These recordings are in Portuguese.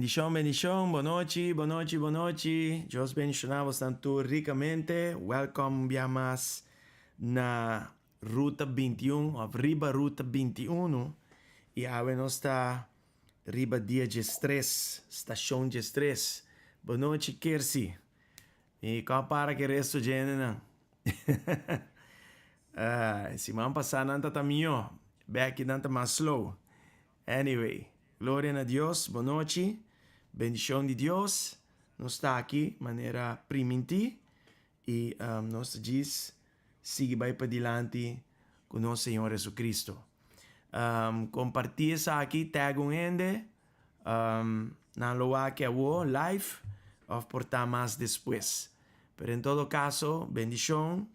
Bendición, bendición, bonochi, bonochi, bonochi. Dios bendicionamos tanto ricamente. Welcome via más na Ruta 21, of Riba Ruta 21. E agora nós está Riba dia G3, estação G3. Bonochi, Kersi. E qual para que resto de não? Se man passar nanta taminho, back nanta mais slow. Anyway, gloria a Dios, boa noite, bendição de Deus, nós está aqui de maneira priminti e nós diz, siga vai para diante com nosso Senhor Jesus Cristo. Compartilha isso aqui, tag um ende, na loa que eu live, ou portar mais depois. Pero em todo caso, bendição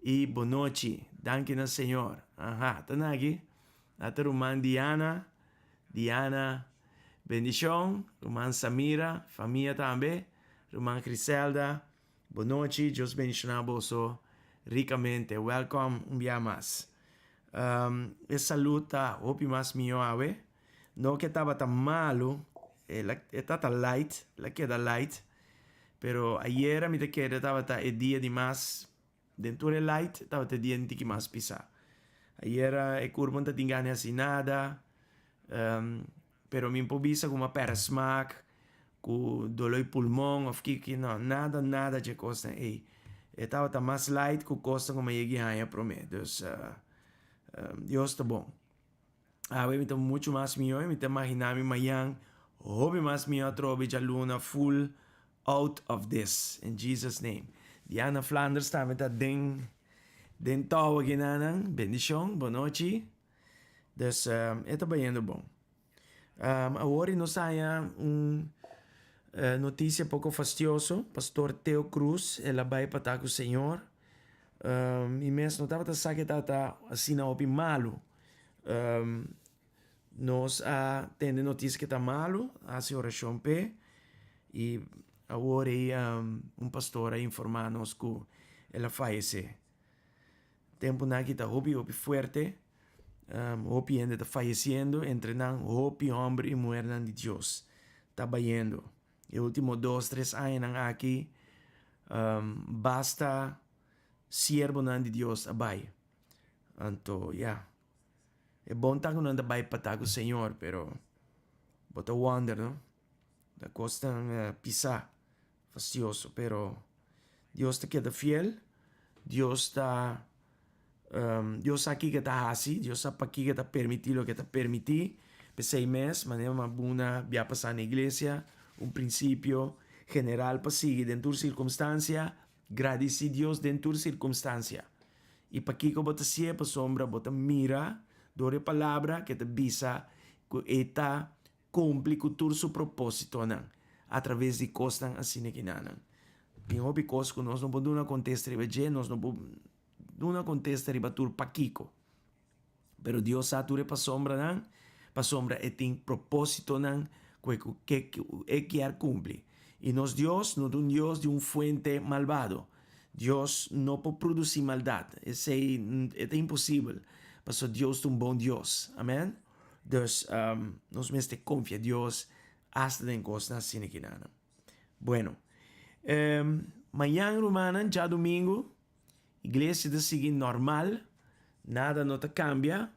e boa noite, danke ao Senhor. Tá aqui, até Roman Diana, bendición, Roman Samira, familia también, Roman Criselda, boa noite, Dios bendicionar vos ricamente, welcome un día más. Saluta, hopi más mío ave, no que estaba tan malo, está tan light, la queda light, pero ayer mi te queda estaba el día de más, dentro del light, estaba el día de más pisar. Ayer el curvo no te tingane así nada, pero mi improvisa com uma persmak, com dolor de pulmão, of que não, nada de costa. Ei, estava tá mais light com costa como eu ganhei para mim. Então, Deus está bom. Eu me muito mais melhor, me imaginar me amanhã, hobby mais melhor trobe de luna full out of this in Jesus name. Diana Flanders está me tá den tawa ginanan, bendição, boa noite. Dus está bem bom. Agora nós temos notícia pouco fastidiosa. Pastor Theo Cruz, ela vai para o Senhor. E mesmo não estava que estava assim na opi malo. Nós temos notícia que está malo, a oração pe. E agora pastor informar-nos que ela faleceu. Tempo na que está opi forte. Hopi ainda está falecendo, entrenando hopi homem e mulher de Deus. Está bayendo. E últimos 2-3 anos aqui, basta siervo de Deus abai. Então, é bom estar com nada abai para o Senhor, pero bota wonder, não? Da costa pisar, fastidioso, pero Deus te queda fiel, Deus está Deus aqui que está assim, Deus aqui que está permitindo o que está permitindo. Por 6 meses, maneira uma boa, vai passar na igreja, princípio general para seguir dentro da circunstância, agradecer Deus dentro da circunstância. E para que bota sempre sombra, bota mira, dore palavra que te bisa, que está cumpre com todo seu propósito, não? Através de coisas assim que não. Bem, houve coisas que nós não podemos acontecer, nós não podemos não acontece ribatur paquico. Pero Deus sabe para sombra não, para sombra tem propósito não, que quer cumprir. E nos Deus não é Deus de fuente malvado. Deus não pode produzir maldade. Isso é impossível. Mas Deus é bom Deus. Amém? Então, nós mesmos confiamos em Deus hasta em coisas assim que não. Bueno, amanhã romana, já domingo, igreja de seguir normal, nada não te cambia.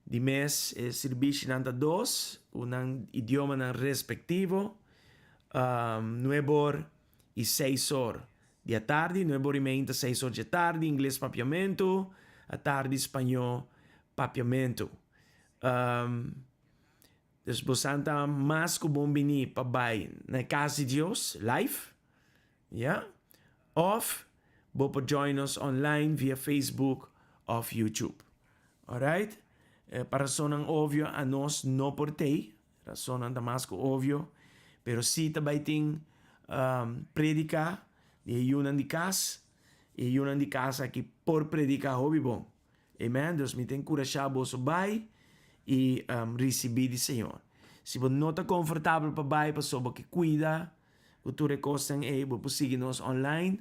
De mês serviço nanta 2, idioma respectivo, 9 horas e 6 horas de tarde, 9 horas e meia, 6 horas de tarde, inglês papiamento, a tarde espanhol papiamento. Después santa mais que bom venir para baixo na casa de Deus, live, of Bopo join us online via Facebook of YouTube. Alright? Para razón obvio a nos no portei, razón más que obvio, pero si também tem predicar e una de casa, e una de casa que por predicar hobby bom. Amen? Deus me tem encorajar vos vai e receber do Senhor. Se você não está confortável para vai, para sob que cuida, que tu recostas você seguir nos online.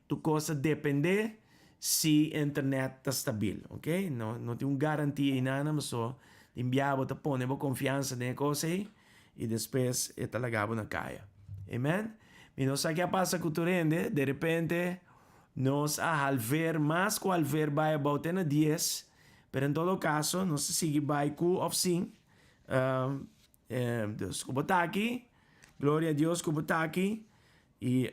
Tu coisa depende se a internet está estável, ok? Não tem garantia em nada, mas só limpiar, te pone confiança na coisa e depois te largava na caia. Amen? E não sabe o que passa com o rende, de repente, nós a ver mais com o ver vai about na 10, pero em todo caso, nós sigue vai com of sim. Deus, como está aqui, glória a Deus, como está aqui, e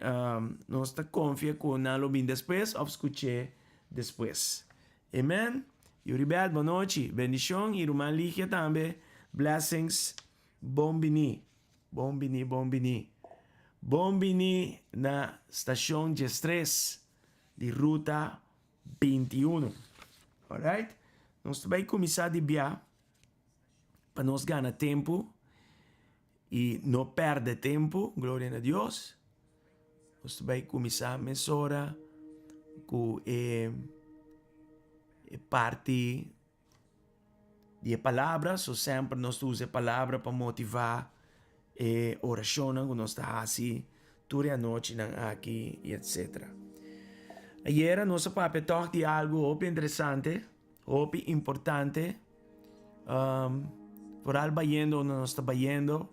nós está confia com nalo bem depois, ou escute depois. Amen? E obrigado, boa noite, bendição, e irmã Lígia também, blessings, bom bini, bom bini, bom bini. Bom bini na estação de estresse de ruta 21. Alright? Nós vamos começar a viajar para nós ganhar tempo e não perder tempo, glória a Deus. Nós vamos começar a mesurar com parte de palavras, ou sempre nós usamos palavras para motivar oração que nós está assim toda a noite aqui e etc. Ayer nós papai toque de algo muito interessante, muito importante. Por algo bayendo, nós está bayendo.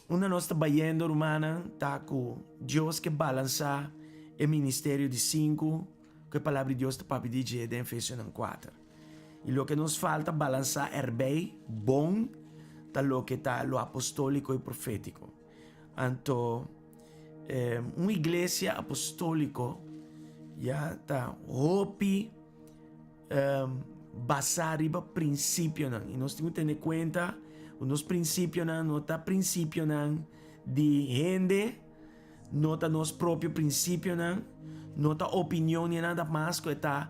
Uma nós está bayendo, humana, tá com Deus que balança o ministério de 5, que a palavra de Deus está papai dizer em Efésios 4. E o que nos falta balançar bem, bom, tá lo que tá lo apostólico e profético. Então, uma igreja apostólica já tá hopi basar riba princípio não. E nós temos que ter em conta os princípios não tá princípio não de gente, não tá nos próprio princípio não tá opinião nem nada mais que tá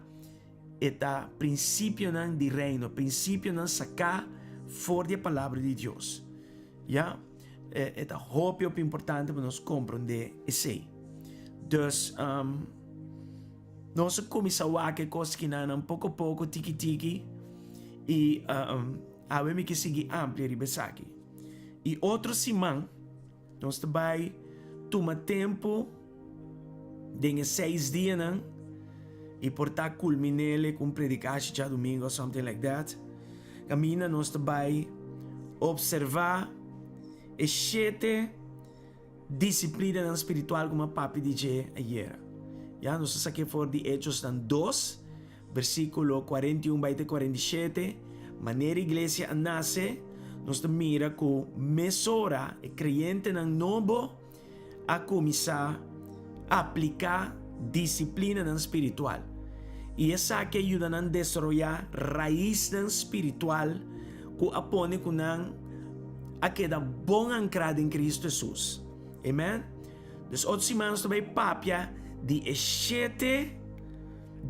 princípio não de reino, princípio não sacar fora da palavra de Deus. Ja? É muito importante para nós compreender isso. Então, nós começamos a fazer coisas que não pouco a pouco, tiki-tiki, e havemos que seguir amplia ribesaki. E outro semana, nós também tomar tempo de 6 dias, não? E portar culminele com predicação já domingo, something like that. Camina nós também observar e 7 disciplina espiritual como a papi disse ayer. Já nós saquei for de Hechos 2, versículo 41 até 47, maneira igreja nasce, nós mira com mesura e crente ng novo a começar a aplicar disciplina espiritual. E essa que ajuda a desarrollar raiz espiritual que apone com a queda bom ancrada em Cristo Jesus. Amen? Então, outros semanas também papia de 7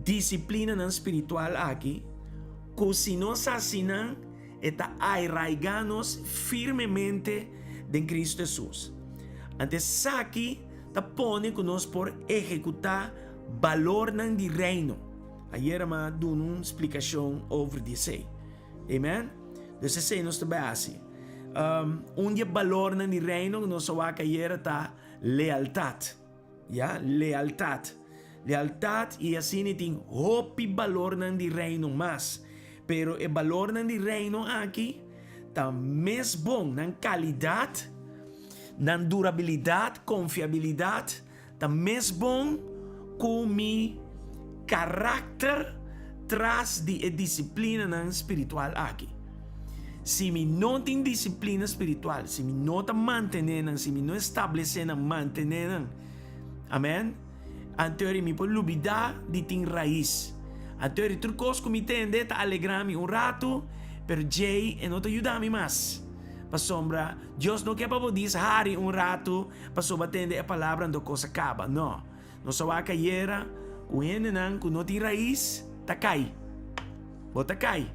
disciplina espiritual aqui, que se nós assinam, está arraigados firmemente em Cristo Jesus. Antes aqui, está pone que nós por executar valor de reino. Ayer ma dou uma explicação over isso. Amen? Então, esse nós também assim. Dia valor de reino que nós waka ayer está lealtad. Ja? Lealtad. Lealtad e assim tem hopi valor de reino mas. Pero o valor de reino aqui está mais bom na qualidade, na durabilidade, confiabilidade, está mais bom com mi caráter traz de disciplina espiritual aqui. Se me não tem disciplina espiritual, se me não está mantendo, se me não estabelecer, mantener, amém? Anterior me pode olvidar de ter raiz. Anterior tudo coisa que me tende a alegrar-me rato, pero Jay não te ajuda-me mais. Para sombra, Deus não quer para você hari rato para só atender a palavra do coisa acaba. Não. Não só a caieira, o henenang que não tem raiz, tá cai. Bota cai.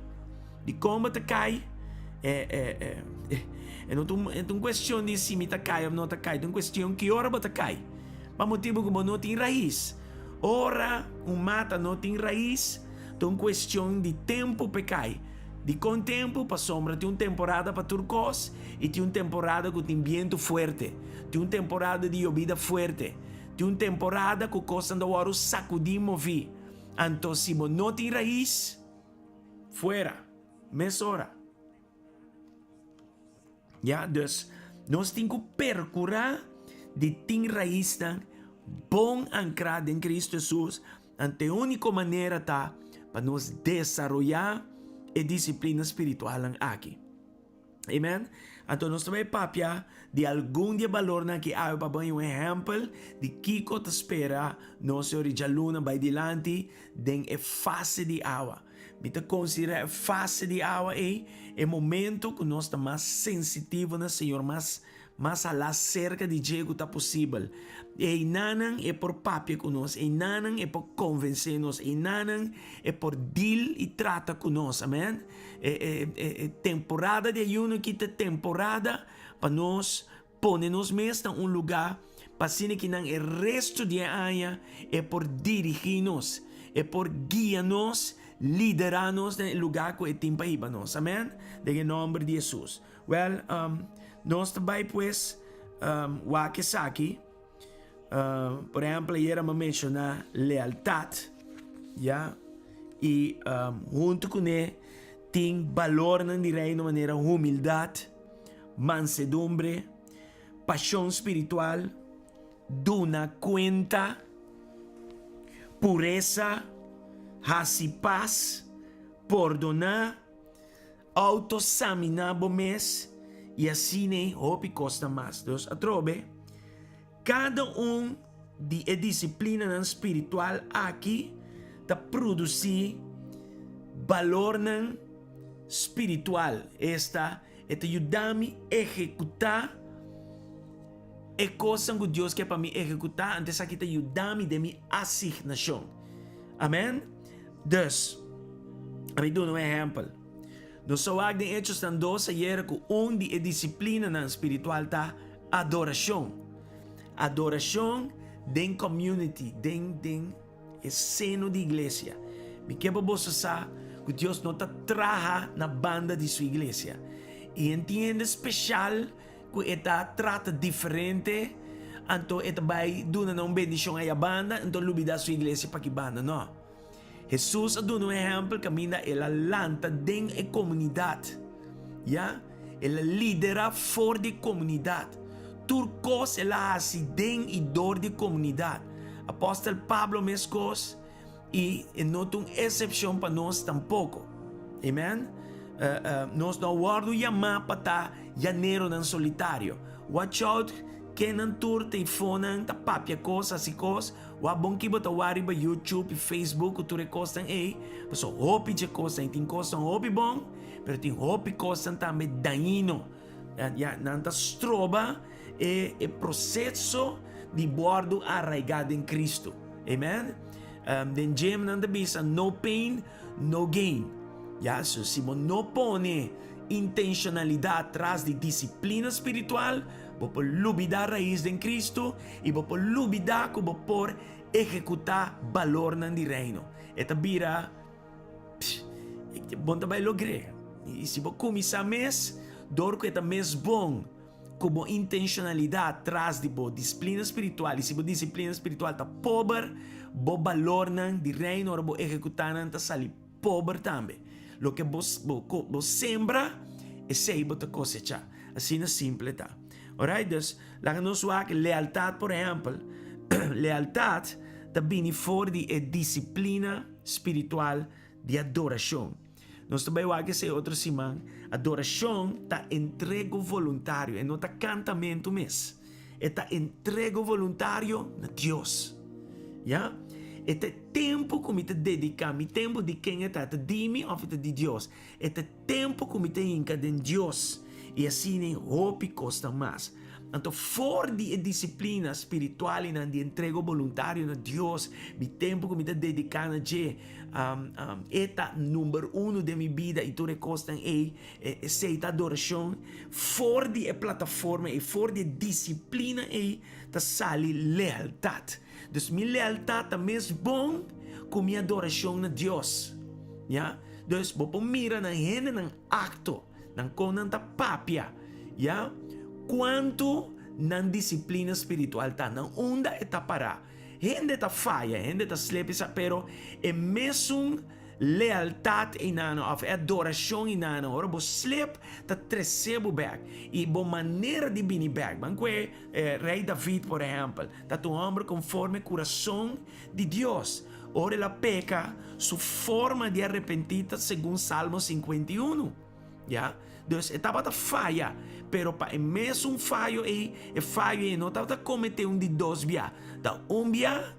De como tá cai, não é uma questão de se me tá cai ou não tá cai, é uma questão que hora bota cai. Para motivo como não tem raiz. Ora, mata não tem raiz, é uma questão de tempo para cai. De com tempo, para sombra, tem uma temporada para turcos e tem uma temporada que tem vento forte. Tem uma temporada de llovida forte. Tem uma temporada que costa de hora sacudir mover. Então, se não tem raiz, fuera, mesora. Ja, dus nós temos que percurar de ting raiz bom ancrado em Cristo Jesus. Ante a única maneira tá para nós desenvolver a disciplina espiritual aqui. Amen? Então nós também papia de algum dia valor na que há para um exemplo de Kiko te espera nossa originaluna by dilante den a fase de água. Mita considera a fase de água é momento que nós estamos mais sensitivo na Senhor, mais a cerca de Diego tá possível. E nanan é por papia conosco, e nanan é por convencer-nos, e nanan é por deal e trata conosco, amém? Temporada de ayuno que é temporada para nós pôr-nos mesmo em lugar para que não o resto de ano é por dirigir-nos, é por guiar-nos, liderar-nos no lugar que é tempo aí para nós, amém? Em nome de Jesus. Well, nós também, pues, wakisaki, por exemplo, era mencionar lealtad, ja? E junto com ele, tem valor na reino de maneira humildade, mansedumbre, paixão espiritual, duna cuenta, pureza, paz, perdonar, autoexaminar mes e assim nem hope costa mais. Então, atrobe, cada de disciplina espiritual aqui tá produzir valor espiritual. Esta ajuda-me a executar a coisa que Deus quer para mim executar, antes aqui ajuda-me de minha assignação. Amém? Dus, eu dou um exemplo. Nós só há em Hechos 12 ayer que onde a disciplina espiritual tá adoração. Adoração den community, den seno de igreja. Me quebra você sabe que Deus não está traja na banda de sua igreja. E entende especial que está trata diferente. Então, está vai dar uma bendição à banda, então lubida sua igreja para que banda, não. Jesus dá um exemplo que ela lanta dentro da comunidade. Ja? Ela lidera fora da comunidade. Turcos ela hace dentro e dor da comunidade. Apóstolo Pablo mescos e não tem exceção para nós tampouco. Amen? Nós não guardamos chamar para estar janeiro não solitário. Watch out, que não tur telefone, ta papia coisas e coisas. Wa bom que bota wari ba YouTube e Facebook tu recostam aí. So hope de coisa tem coisa hope bom, pero tem hope coisa também dañino. Ya nanta stroba e processo de bordo arraigado em Cristo. Amen. Den gem nanta bisa no pain, no gain. Ya so si mo no pone intencionalidade atrás de disciplina espiritual, vou por lubida raiz em Cristo e vou por lubida que vou por executar valor no reino. Eta bira bom também logre. E se vou começar mês, dor que eta mês bom, como intencionalidade atrás de bo disciplina espiritual. E se bo disciplina espiritual tá pobre, bo valor no reino ou bo executar não tá sali pobre também. Lo que vos sembra, esse aí você cosecha. Assim é simples, tá? Alright, dus, laat ons waken. Lealtad, por exemplo. Lealtad, também fora de disciplina espiritual de adoração. Nós também waken se outro simão. Adoração tá entrego voluntário. E não tá cantamento mes. É tá entrego voluntário na Deus. Ja? Este tempo que me te dedicar, mi tempo de quem é te dimi of de Deus. Este tempo que me te inca de Deus. E assim nem hope costa mais. Então, fora de disciplina espiritual e de entrego voluntário a Deus, mi tempo que me te dedicar na je, eta número 1 de minha vida e tu recostam seita adoração, fora de plataforma e fora de disciplina ta sali lealtad. Dus minha lealtad é mesmo bom com minha adoração a Deus. Ja? Dus vou mira na gente ng acto, ng konan ta papia. Ja? Quanto ng disciplina espiritual ta, ng onda eta para. Gente ta falha, gente ta slepe sa, pero é mesmo lealtad inano of adoração inano. Ora bo slip ta trecebo back e bo maneira de bini back. Banque rei David, por exemplo, ta tu homem conforme coração de Deus. Ora la peca su forma de arrepentida segundo Salmo 51. Ya, Deus estava a falha, pero para mesmo falho e falho e não estava a cometer de dois via, da via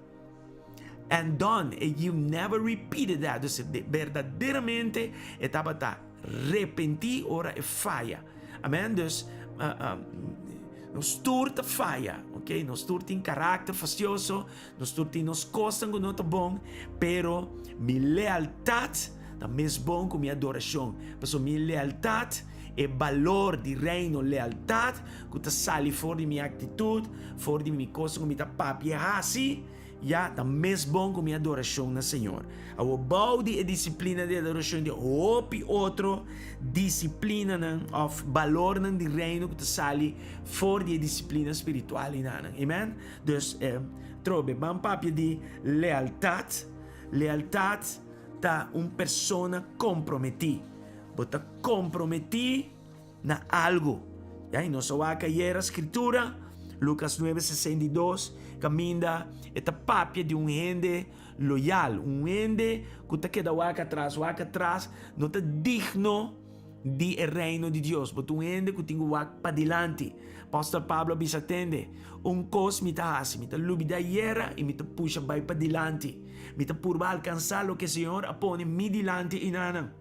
and done, and you never repeated that. Dus verdadeiramente estava a arrepentir ora e falha. Amen. Dus nos turta falha, ok? Nos turta em caráter facioso, nos turta nos costas que não está bom, pero mi lealtad é mais bom que minha adoração. Porque minha lealtad é valor de reino, lealtad que está sali fora de minha atitude, fora de minha coisa, que me está papi assim, já está mais bom que minha adoração no Senhor. O bau de disciplina de adoração de outro disciplina of valor de reino que está sali fora de disciplina espiritual, amen. Dus trobe, bam papi de lealtad tá persona comprometida. Bota comprometido na algo. E não só a escritura, Lucas 9:62, caminha esta papia de gente loyal, gente que está queda waka atrás, não está digno de reino de Deus, mas gente que tem waka para diante. Pastor Pablo bisatende, cos me está assim, me está lubida guerra e me está puxa vai para diante, me está por alcançar o que o Senhor apone me diante e nana.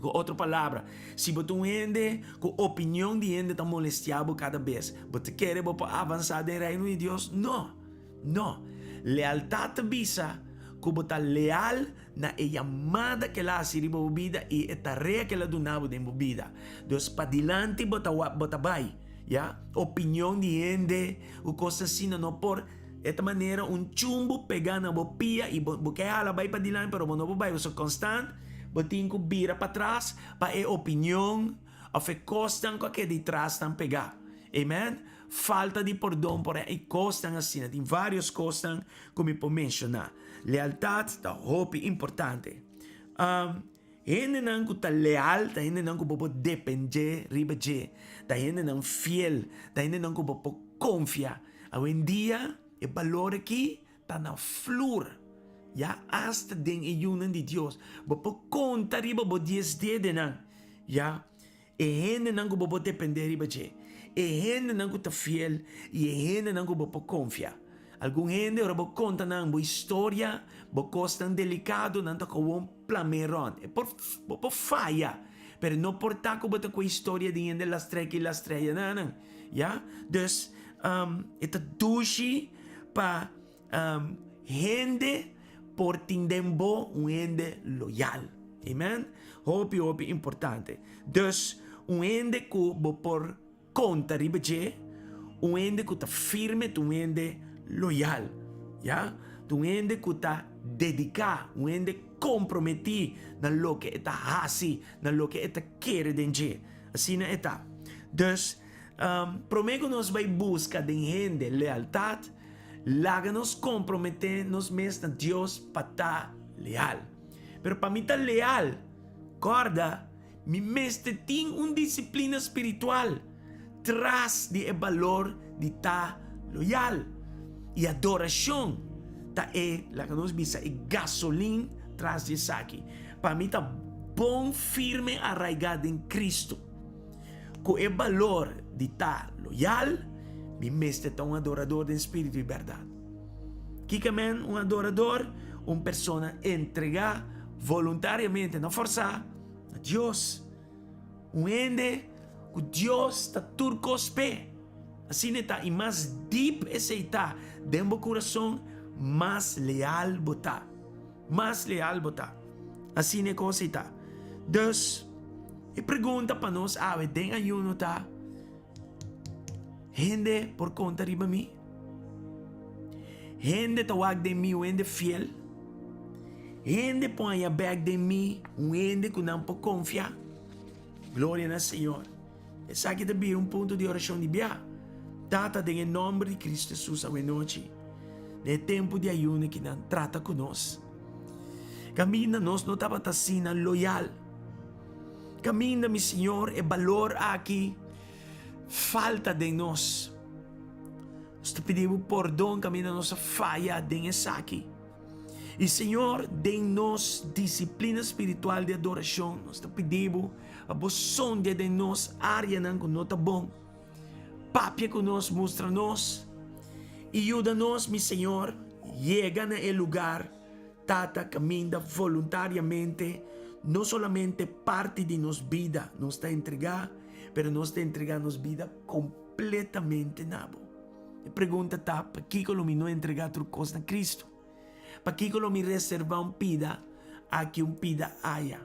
Com outra palavra, se você gente com opinião de gente está molestado cada vez, você quer avançar no reino de Deus? Não. Lealtad visa que você está leal na chamada que ela recebe na vida e a tarefa que ela donava na vida. Então, para diante você vai. Opinião de gente, o coisa assim, não por esta maneira, chumbo pegar na bopia e você ela vai para diante, pero não vai, você constante. Botin ko bira para trás para opinião ou costan ko que de trás tan pegar. Amen? Falta de perdão por aí costan assim, tem vários costan como eu mencionar. Lealtad da hope importante. Gente não que tá leal, da gente não que pode depender, ribeje, da gente não fiel, da gente não que pode confiar. Hoje em dia, o valor aqui tá na flor. Hasta den ayunan de Dios. Bopo conta riba bo 10 de nang. Gente nang ko bopo depender riba je. Gente nang ko ta fiel. Gente nang ko bopo confia. Algum gente ora bo conta nang bo história, bo costan delicado nang ta ko won plameron. Bopo falha. Pero no porta ko bota ko história de gente las trek nang. Dus ita dushi pa gente por tindembo gente loyal. Amen? Hopi importante. Dus, gente que por conta ribeje, gente que está firme, gente loyal. Gente que está dedicado, gente comprometido na lo que está así, na lo que está quer denje. Assim na está. Dus, promego nos vai busca de gente lealtad, láganos comprometernos mesmo a Deus para estar leal. Pero para mim estar leal, corda, me mestre tem disciplina espiritual traz de valor de estar loyal. E adoração tá láganos bisa gasolina traz de aqui. Para mim tá bom firme arraigado em Cristo. Com o valor de estar loyal, mi mestre é adorador de espírito e verdade. Kikamen, adorador, persona entregar voluntariamente, não forçar, a Deus. Gente que Deus está turcos pé. Assim está, e mais deep esse está, dentro do coração, mais leal botar. Mais leal botar. Assim é coisa está. Dus, e pergunta para nós, tem ayuno tá? Gente por conta de mim. Gente tawag de mim, gente fiel. Gente põe a bag de mim, gente que não pode confiar. Glória ao Senhor. Esse aqui também é ponto de oração de Bia. Tata em nome de Cristo Jesus a noite. É tempo de ayuno que não trata conosco. Camina nós não estava sina loyal. Camina, mi Senhor, e valor aqui falta de nós. Nós te pedimos perdão, camina nossa falha de essa aqui. E Senhor, dê-nos disciplina espiritual de adoração. Nós te pedimos a boa de nós área não que não está bom. Papia que nós mostra-nos. E ajuda-nos, mi Senhor, chega no lugar, tata caminha voluntariamente, não somente parte de nossa vida, nos está entregar, mas nos está entregar nossa vida completamente nabo. A pergunta está, para que eu não entregar tudo coisa a Cristo? Para que eu me reservar pida a que pida haya?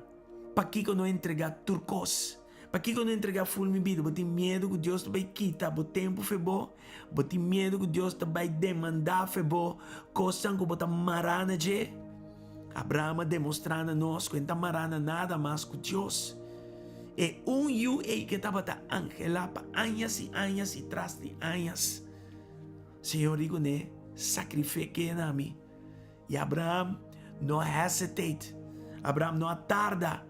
Para que eu não entregar tudo coisa? Para que eu não entregar full minha vida? Eu tenho medo que Deus vai quitar o tempo foi bom. Eu tenho medo que Deus vai demandar foi bom. Coisa que eu vou marana de. Abraão demonstrando a nós que não marana nada mais que Deus. E eu que estava angela para anos e tras de anos. Senhor, digo né, sacrifique na mim. E Abraão não hesitate. Abraão não tarda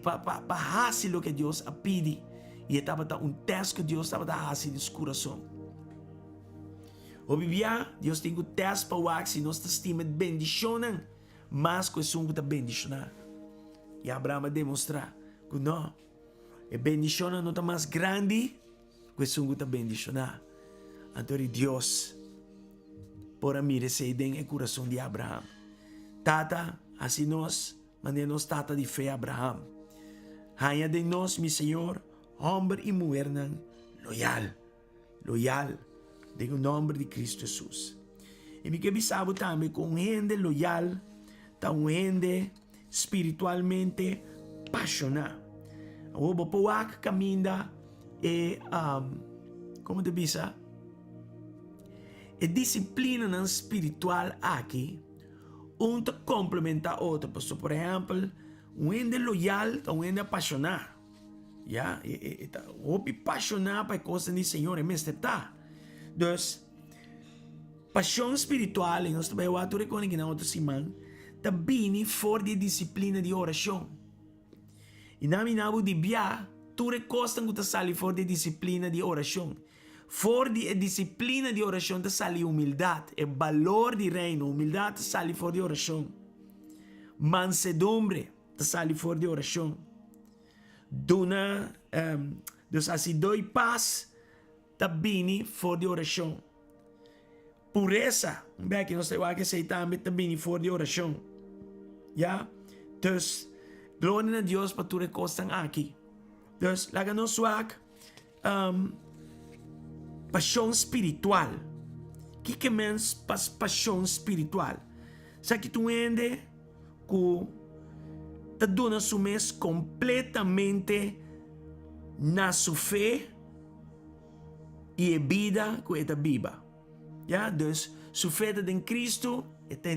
para fazer o que Deus a pede. E estava teste que Deus estava fazendo no coração. O Bíblia, Deus tem teste para o que se nós estima bendicionam, mas que são que bendicionar. E Abraão demonstrar que não, a bendição não está mais grande que são que bendicionar. Então Deus, por mim, recebe o coração de Abraão. Tata, assim nós, maneira nós tata de fé Abraão. Rainha de nós, mi Senhor, homem e mulher loyal, de o nome de Cristo Jesus. E me quebisabo também com gente loyal, tá gente espiritualmente apaixonada. O bopoak caminha e, como te bisa? E disciplina não espiritual aqui, te complementa a outro. Por exemplo, gente loyal, gente apaixonado. Ja, op apaixonado para coisas do Senhor, é mesmo tá. Então, paixão espiritual, nós também o ato reconhece que não outro simão, também fora de disciplina de oração. E na minha de bia, tu recosta que tu sali fora de disciplina de oração. Fora de disciplina de oração, tu sali humildade, é valor de reino, humildade tu sali fora de oração. Mansedumbre, tu sali fora de oração. Dona, Deus assim, doi paz, também fora de oração. Pureza, bem que nós temos que aceitar também fora de oração. Ja? Então, glória a Deus para tu recostar aqui. Então, laga nós suak, paixão espiritual. O que é menos paixão espiritual? Sabe que tu ende com te dona su mês completamente na sua fé e a vida que está viva. Ja? Então, sua fé em Cristo está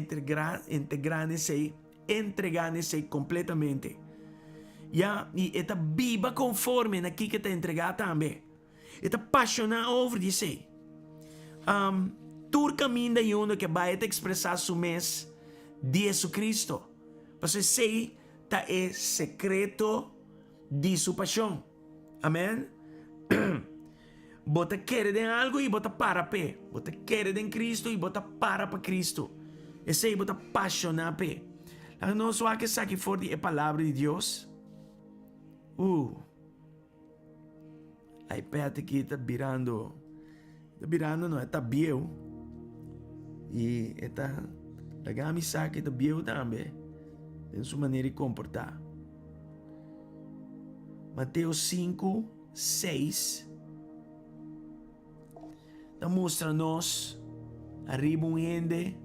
entregando-se completamente. Ja? E está viva conforme naquilo que está entregado também. Está apaixonado over de si. Tu caminho de uno que vai expressar su mês de Jesus Cristo. Porque sei tá é secreto de sua paixão. Amém? Bota querer em algo e bota para pé. Bota querer em Cristo e bota para Cristo. Esse aí bota apaixonar pé. Não só que saque forte a palavra de Deus. Aí perto aqui está virando. Está virando, não, está biel. E está. Legal, me saque, está biel também. Em sua maneira de comportar. Mateus 5, 6 mostra-nos arriba um gente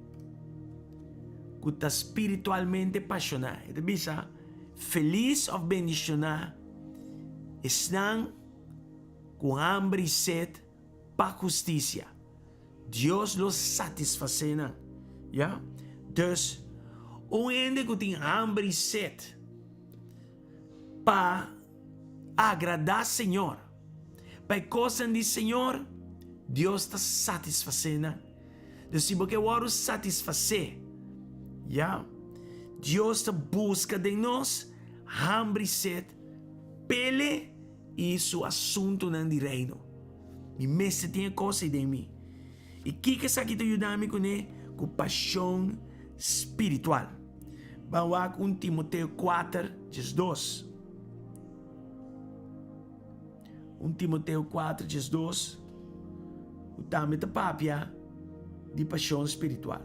que está espiritualmente apaixonado. Então, bisa, feliz of bendicionar, estão com hambre e sede para justiça. Deus los satisfazena. Ja? Dus, um gente que tem hambre e sede para agradar o Senhor, para coisas do Senhor, Deus está satisfazendo. Então, se você quer satisfazer, yeah, Dios está busca de nós hambre e sed, pele e su asunto ng reino. Mi mestre tinha coisa de mim. E que está aqui te ajudando com paixão espiritual. Vamos a 1 Timoteo 4, 2. 1 Timoteo 4, 2. O tame da papia de paixão espiritual.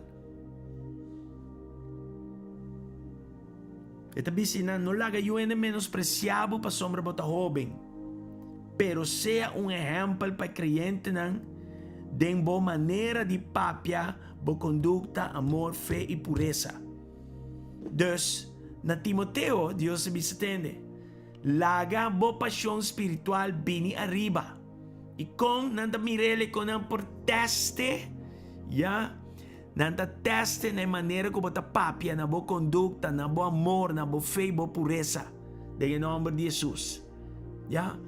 Esta piscina no laga yo en menospreciado para sombra bota joven, pero sea un ejemplo para creyente de boa maneira de papia, boa conduta, amor, fé e pureza. Dus, na Timoteo, Deus se atende. Laga boa paixão espiritual bini arriba. E com nanta mirele com nan por teste, ya, nanta teste na maneira como bota papia, na boa conduta, na boa amor, na boa fé e boa pureza. Em nome de Jesus. Ya,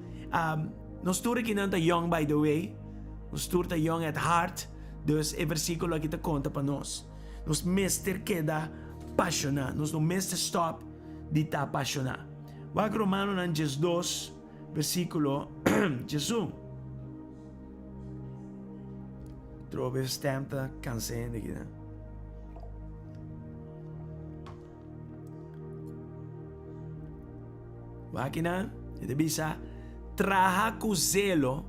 nós todos que nanta young by the way. Nós todos young at heart. Dus e versículo aqui te conta para nós. Nos mestre queda apaixonado. Nós não mestre stop de estar apaixonado. Vai Romano nan 2, versículo 1. Trove stampa canzone aqui, né? Vai aqui, né? E bisa traja com zelo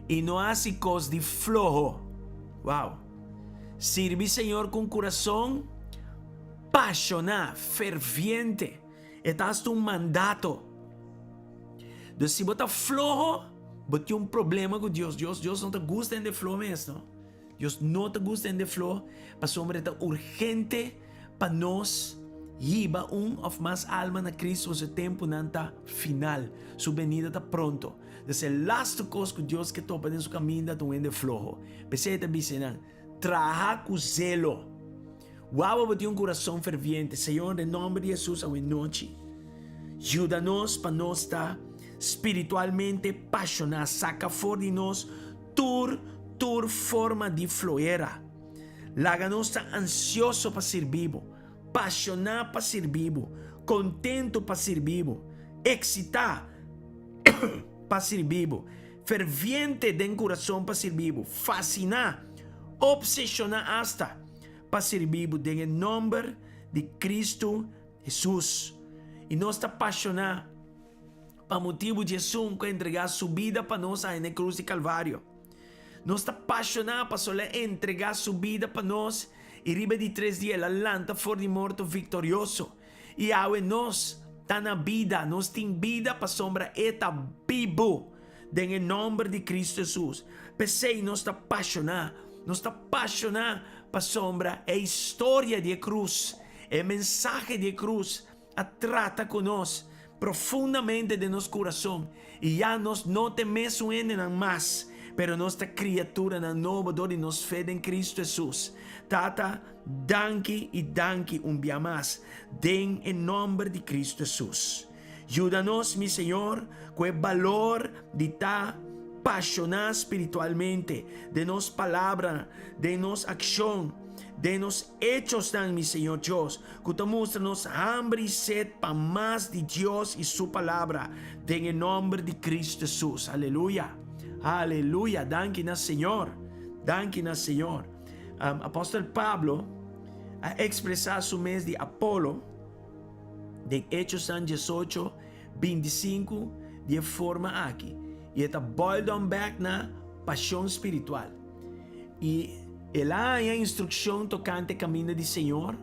e não hace cos de flojo. Wow. Sirve Senhor com coração apaixonado, ferviente. Estás um mandato. Então, se você flojo, você tem um problema com Deus. Deus não te gusta de flojo mesmo. Deus não te gusta de flojo. Para sombra é urgente para nós llevar ou mais alma na Cristo. O seu tempo não está final. Sua venida está pronto. Então, a last coisa que Deus que topa em seu caminho é de flojo. Pensei que está traja com zelo. Uau, você tem um coração ferviente. Senhor, em nome de Jesus, a noite, ajuda-nos para nós estar espiritualmente apaixonados. Saca fora de nós toda forma de flojera. Laga-nos estar ansioso para ser vivo, apaixonado para ser vivo, contento para ser vivo, excitado para ser vivo, ferviente de coração para ser vivo, fascinado, obsessionado hasta para ser vivo, em nome de Cristo Jesus. E nós estamos apaixonados para motivo de Jesus que entregar sua vida para nós na cruz de Calvário. Nós estamos apaixonados para só entregar sua vida para nós e riba de 3 dias la lanta for de morto vitorioso. E ao nós está na vida, nós temos vida para sombra eta vivo em nome de Cristo Jesus. Pensei, nós estamos apaixonados para sombra é história de cruz, é mensagem de cruz, a trata conosco profundamente de nosso coração e já nós não tememos mais, pero nossa criatura na nova dor e nos fé em Cristo Jesus. Tata, danke dia mais, den em nome de Cristo Jesus. Ajuda-nos, mi Senhor, com o valor de estar apaixonado espiritualmente de nos palavra, de nos ação, de nos hechos, mi Senhor Deus, que te mostra-nos hambre e sed para mais de Deus e sua palavra, em nome de Cristo Jesus. Aleluia, aleluia, danke na Senhor, Apóstolo Pablo a expressar su mês de Apolo, de Hechos 18, 25, de forma aqui. E está boiled on back na paixão espiritual. E ela é a instrução tocante caminho do Senhor,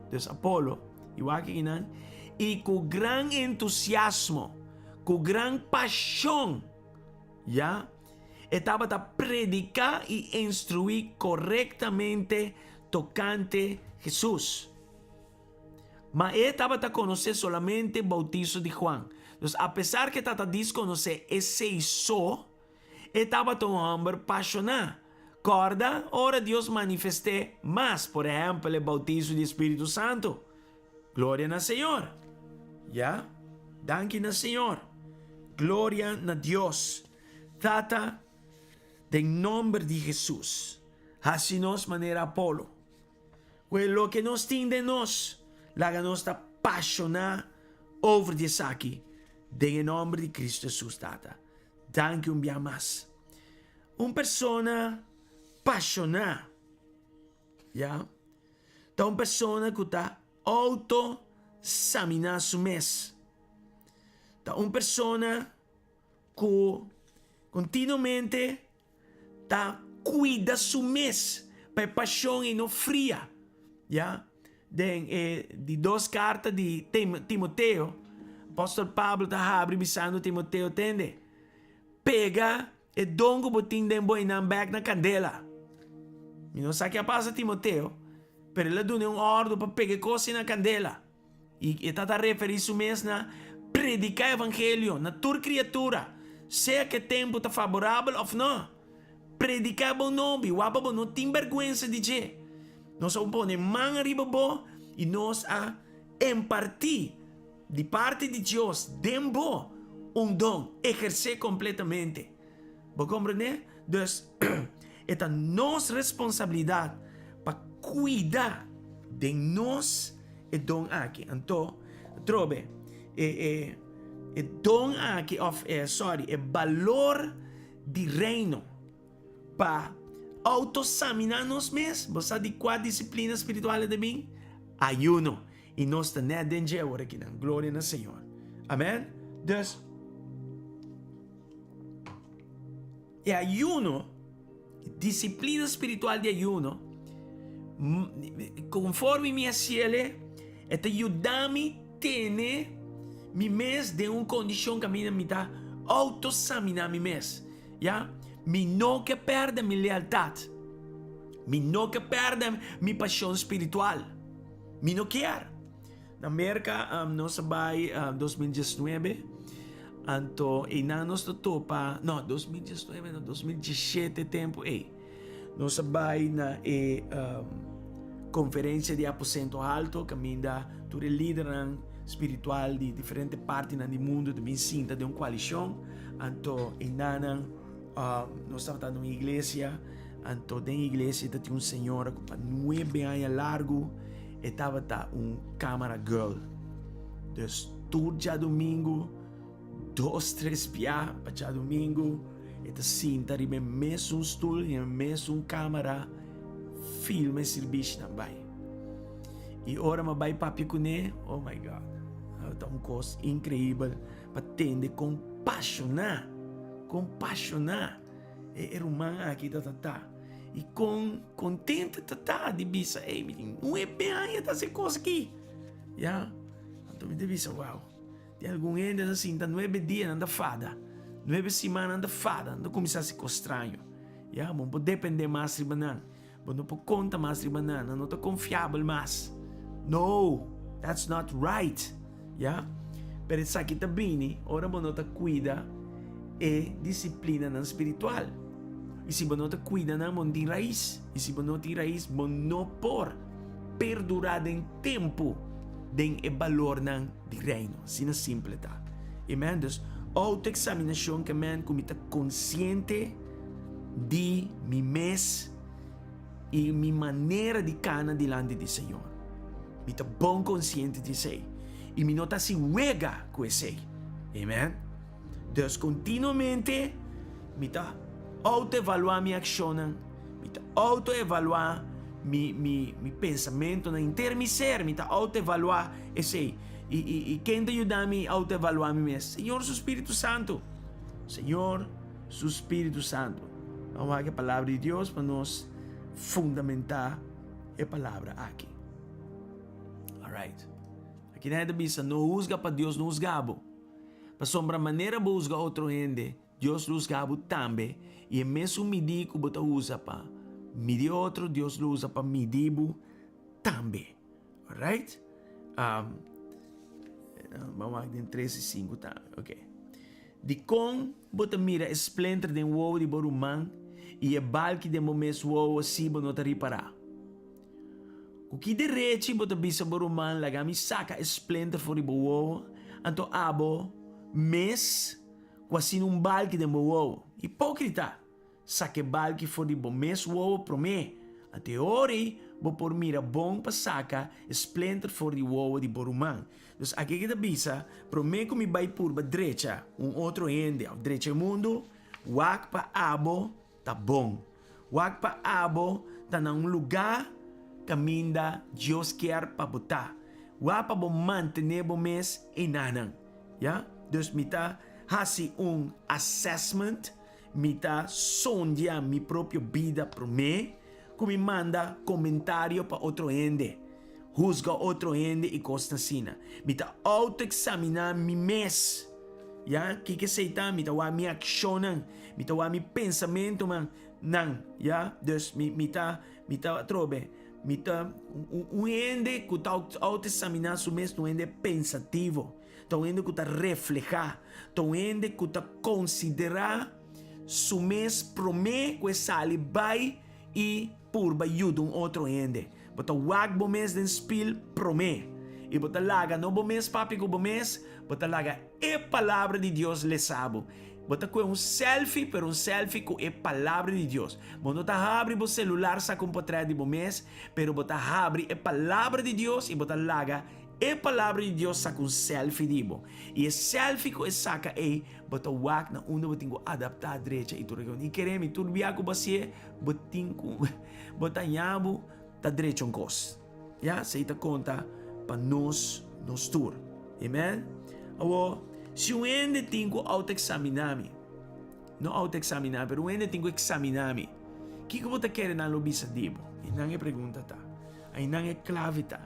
dos Apolo, e com gran entusiasmo, com gran paixão, estava a predicar e instruir corretamente tocante Jesus. Mas ele estava a conhecer solamente o bautizo de Juan. Então, a pesar que estava a desconhecer esse isso, ele estava tão homem apaixonado. Corda, ora Deus manifeste mais, por exemplo, o bautizo do Espírito Santo. Glória no Senhor. Ya? Danke no Senhor. Glória a Deus. Trata em nome de Jesus. Assim nos maneira Apolo. Lo que nos tem de nós, Laga nós está apaixonar over this aqui. Em nome de Cristo Jesus, tata. Danke um dia mais. Uma pessoa apaixonada, yeah? Então, uma pessoa que está auto-examinar su mês. Então, uma pessoa que continuamente está cuida su mês para paixão e não fria. Yeah? De 2 cartas de Timoteo, apóstolo Pablo está abrindo Timoteo, entende? Pega e dongo botin den boy na back na candela. E não sabe o que passa Timoteo, pero ele dá ordem para pegar coisa na candela. E está a referir-se mesmo na predicar o evangelho na tua criatura, seja que tempo está favorável ou não. Predicar bom nome, wapa bom, não tem vergonha de dizer. Nós vamos pôr mão arriba bom e nós a impartir de parte de Deus, dem bom, dom, exercer completamente. Vos compreender? Dus, é a nossa responsabilidade para cuidar de nós e dom aqui. Então, trobe, dom aqui, é valor de reino para autoexaminar nós mesmos. Você sabe qual disciplina espiritual é de mim? Ayuno. E nós estamos dentro agora aqui, na glória do Senhor. Amém? Dus, e ayuno, disciplina espiritual de ayuno, conforme minha ciele, é te ajudar-me a ter mi mês de uma condição que a minha está auto-examinar mi mês. Ja? Me não que perda minha lealdade. Me não que perda minha paixão espiritual. Me não quer. Na América, nós vai 2019, então, e na nossa topa, não, 2019, não, 2017 tempo, nós vai na conferência de aposento alto, que ainda todo líder espiritual de diferentes partes do mundo, também sinta de uma coalição, então, e nós estamos numa igreja, então, dentro da igreja tinha um senhor com 9 anos largo, e estava câmara girl. Dus, todo dia domingo, 2, 3 piá para dia domingo, e te sinta ribe mesmo stool e mesmo câmara, filme serviço também. E ora me vai papi com ele, oh my God, é uma coisa incrível para ter compassionar, é humano aqui tá. E contente tá de bisa, não é bem aí essa coisa aqui, já? Então me devisa, uau, tem algum ainda assim, tá 9 dias anda fada, 9 semanas anda fada, anda começar a se estranho, já? Não pode depender mais de banana, não pode contar mais de banana, não tá confiável mais. No, that's not right, já? Pero isso aqui tá bem, ora não tá cuida e disciplina na espiritual. E se você não cuida, não tem raiz. E se você não tem raiz, você não pode perdurar em tempo de valor do reino. Assim é simples. Amém? Então, autoexaminação que eu como está consciente de mi mês e minha maneira de cana diante do Senhor. Eu estou bem consciente de isso. E eu não estou se wega com isso. Amém? Então, continuamente, eu estou autoevaluar minha ação, autoevaluar meu pensamento inteiro, meu ser, autoevaluar esse. E quem te ajuda a me autoevaluar meu mês? Senhor, seu Espírito Santo. Senhor, seu Espírito Santo. Vamos a palavra de Deus para nos fundamentar a palavra aqui. Alright. Aqui na bisa, não juzga para Deus, não juzgabo. Para sombra maneira de juzgar outro gente, Deus juzgabo também. E é mesmo medir que você usa para medir outro, Deus usa para medir também. Alright? Vamos aqui em 3 e 5, tá? Ok. De com você mira esplendor de uovo de borumang e é balque de momento uovo assim você não te reparar. O que de reche você bisa borumang lagami saca esplendor for ibo uovo, anto abo mes quasi um balque de uovo. Hipócrita, saque balque for ibo mes uovo prome, A teorie, bo por mira bom pasaka, splinter for di wowo di borumang. Dus aqui que bisa, prometo me vai por ba derecha, outro ende, a derecha mundo, wak pa abo, tá bom. Wak pa abo, tá num lugar, caminda, Deus quer pa botar. Wak pa bo mantener bo mes inanang. Ja? Dus mita hasi assessment, mita sondia mi proprio vida pro me, come manda comentário pa outro ende. Juzga outro ende e costa sina. Mita auto-examinar mi mes. Ya, que seita, mita wa mi aksyonan, mita wa mi pensamento man nang, ya, dus mita trobe, mita ende que ta auto-examinar su mes, no ende pensativo, to ende que ta reflejar, to ende que ta considerar su mes prome que sali bai e purba yudo outro ende. Bota wag bo mes den spil prome. E bota laga no bo mes papi ko bo mes, bota laga e palavra de Deus le sabo. Bota com selfie, pero selfie com e palavra de Deus. Bota abre bo celular sa com potre de bo mes, pero bota abre e palavra de Deus e bota laga e palavra de Deus sa com selfie de bo. E e selfie ko e saca e bota wag na uno botingo adaptar a direita e tudo. E queremos turbia ko basie botingo bota nyabo ta direita um cos. Ya, se ita conta pa nos tour. Amen? Awo, se o ende tingo auto-examinami, não auto-examinami, pero o ende tingo examinami, que você quer na lobisa dibo? E não é pergunta tá. Aí não é clave tá.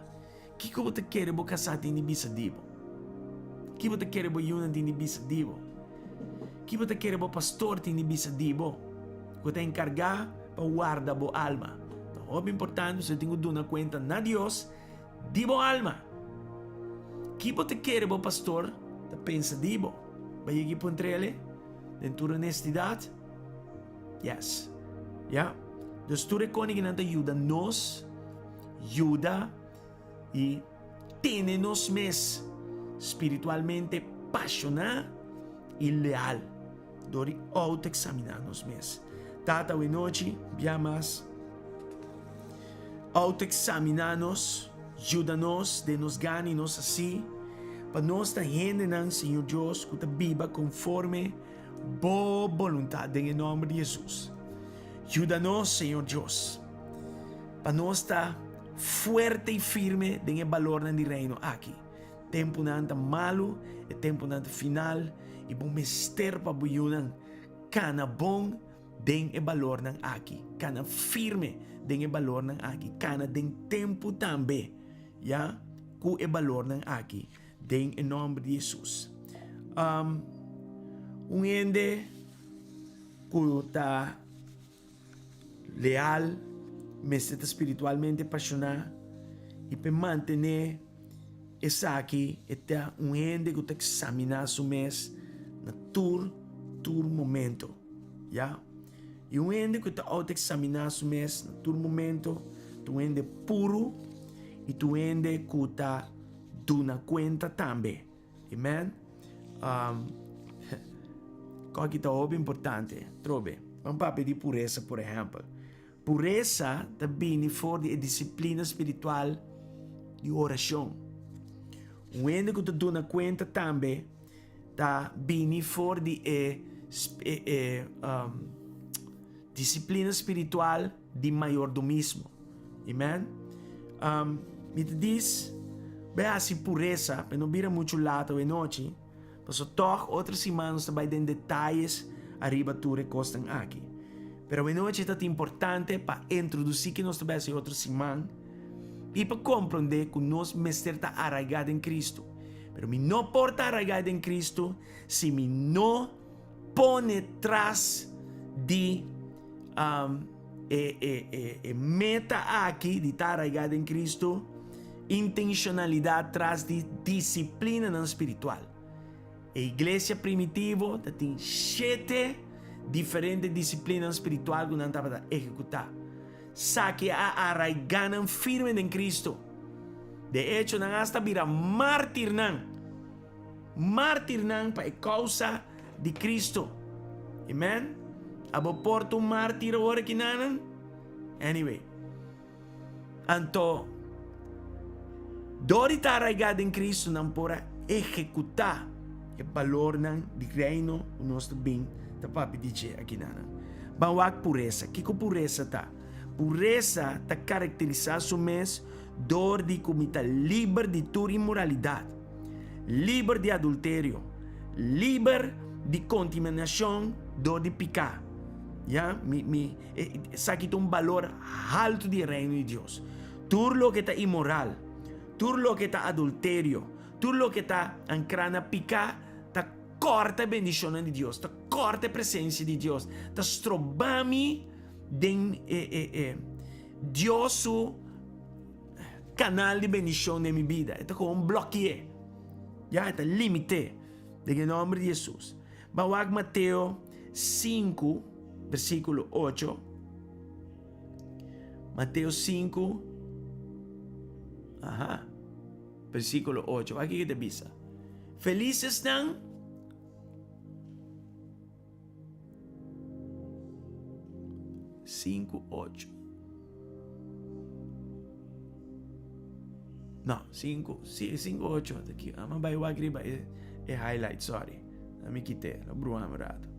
Que você quer bo casar tem bisa dibo? Que você quer bo yuna tem bisa dibo? Que você quer bo pastor tem bisa dibo? Você encargar pa guarda bo alma. Então, é importante você tenho duna conta na Deus, dibo alma. Que você quer bo pastor? Tá pensa dibo. Vai aqui pontrele? Dentro da honestidade? Yes. Ja? Dus tu reconi que não te ajuda nos, ajuda e tiene nos mes espiritualmente apaixonado e leal. Dori auto-examinar nos mes. Tata e noite, biamas, auto-examinar-nos, ajuda-nos, de nos gane-nos assim, para nós estar rende ng Senhor Deus, que viva conforme boa vontade em nome de Jesus. Ajuda-nos, Senhor Deus, para nós estar fuerte e firme em valor do reino aqui. Tempo nanta malo, e tempo nanta final, e bom mester para buyunan, cana bom, den e valor ng aqui, cana firme, den e valor ng aqui, cana den tempo também, ya, ku e valor ng aqui, den em nome de Jesus. Ende ku ta leal, mas está espiritualmente apaixonado e para manter essa aqui, está ende que está examinar su mês na tur momento, ya. E ende que está auto-examinar su mês na tur momento, tu ende puro e tu ende que está dando conta também, amen. Qual que está óbvio importante, trobe, vamos para pedir pureza, por exemplo. Pureza também for de disciplina espiritual de oração. O ende que tu dá conta também tá bem for de disciplina espiritual de mayordomismo. Amen? Me diz, bem assim pureza, mas não vira muito lado e noite, mas toch outras semanas também tem detalhes arriba tu recostam aqui. Pero a noite é importante para introduzir que nós também outra semana e para compreender que nós mestre está arraigado em Cristo. Pero me não porta arraigado em Cristo se me não põe atrás de meta aqui de estar arraigado em Cristo, intencionalidade atrás de disciplina não espiritual. A igreja primitiva tem 7 diferentes disciplinas espirituais que não estava a executar. Saque a arraiganan firme em Cristo. De hecho, não hasta vira mártir não para a causa de Cristo. Amen? Abo porto mártir agora que não? Anyway, Anto, dori ta arraigado em Cristo não pora executar o valor de reino o nosso bem. Tá papi dice aqui nana. Bawak pureza. Kiko pureza tá? Pureza tá caracterizado o mês dor de comita livre de toda imoralidade, livre de adultério, livre de contaminação, dor de picar. Ya, sakit um valor alto de reino de Deus. Tudo lo que está imoral, tudo lo que está adultério, tudo lo que está ancrana picar, está corta a bendição de Deus, está corta a presença de Deus, está estrobami de Deus su canal de bendição na minha vida. Está com um bloqueio, ya, está limite, em nome de Jesus. Bawag Mateo 5, versículo 8. Mateo 5, versículo 8. Aqui que te bisa. Felices nang cinco, 8. No, 5, 8. Aqui. Mas vai agriba é highlight, sorry. Não me quitei, não bruamorado.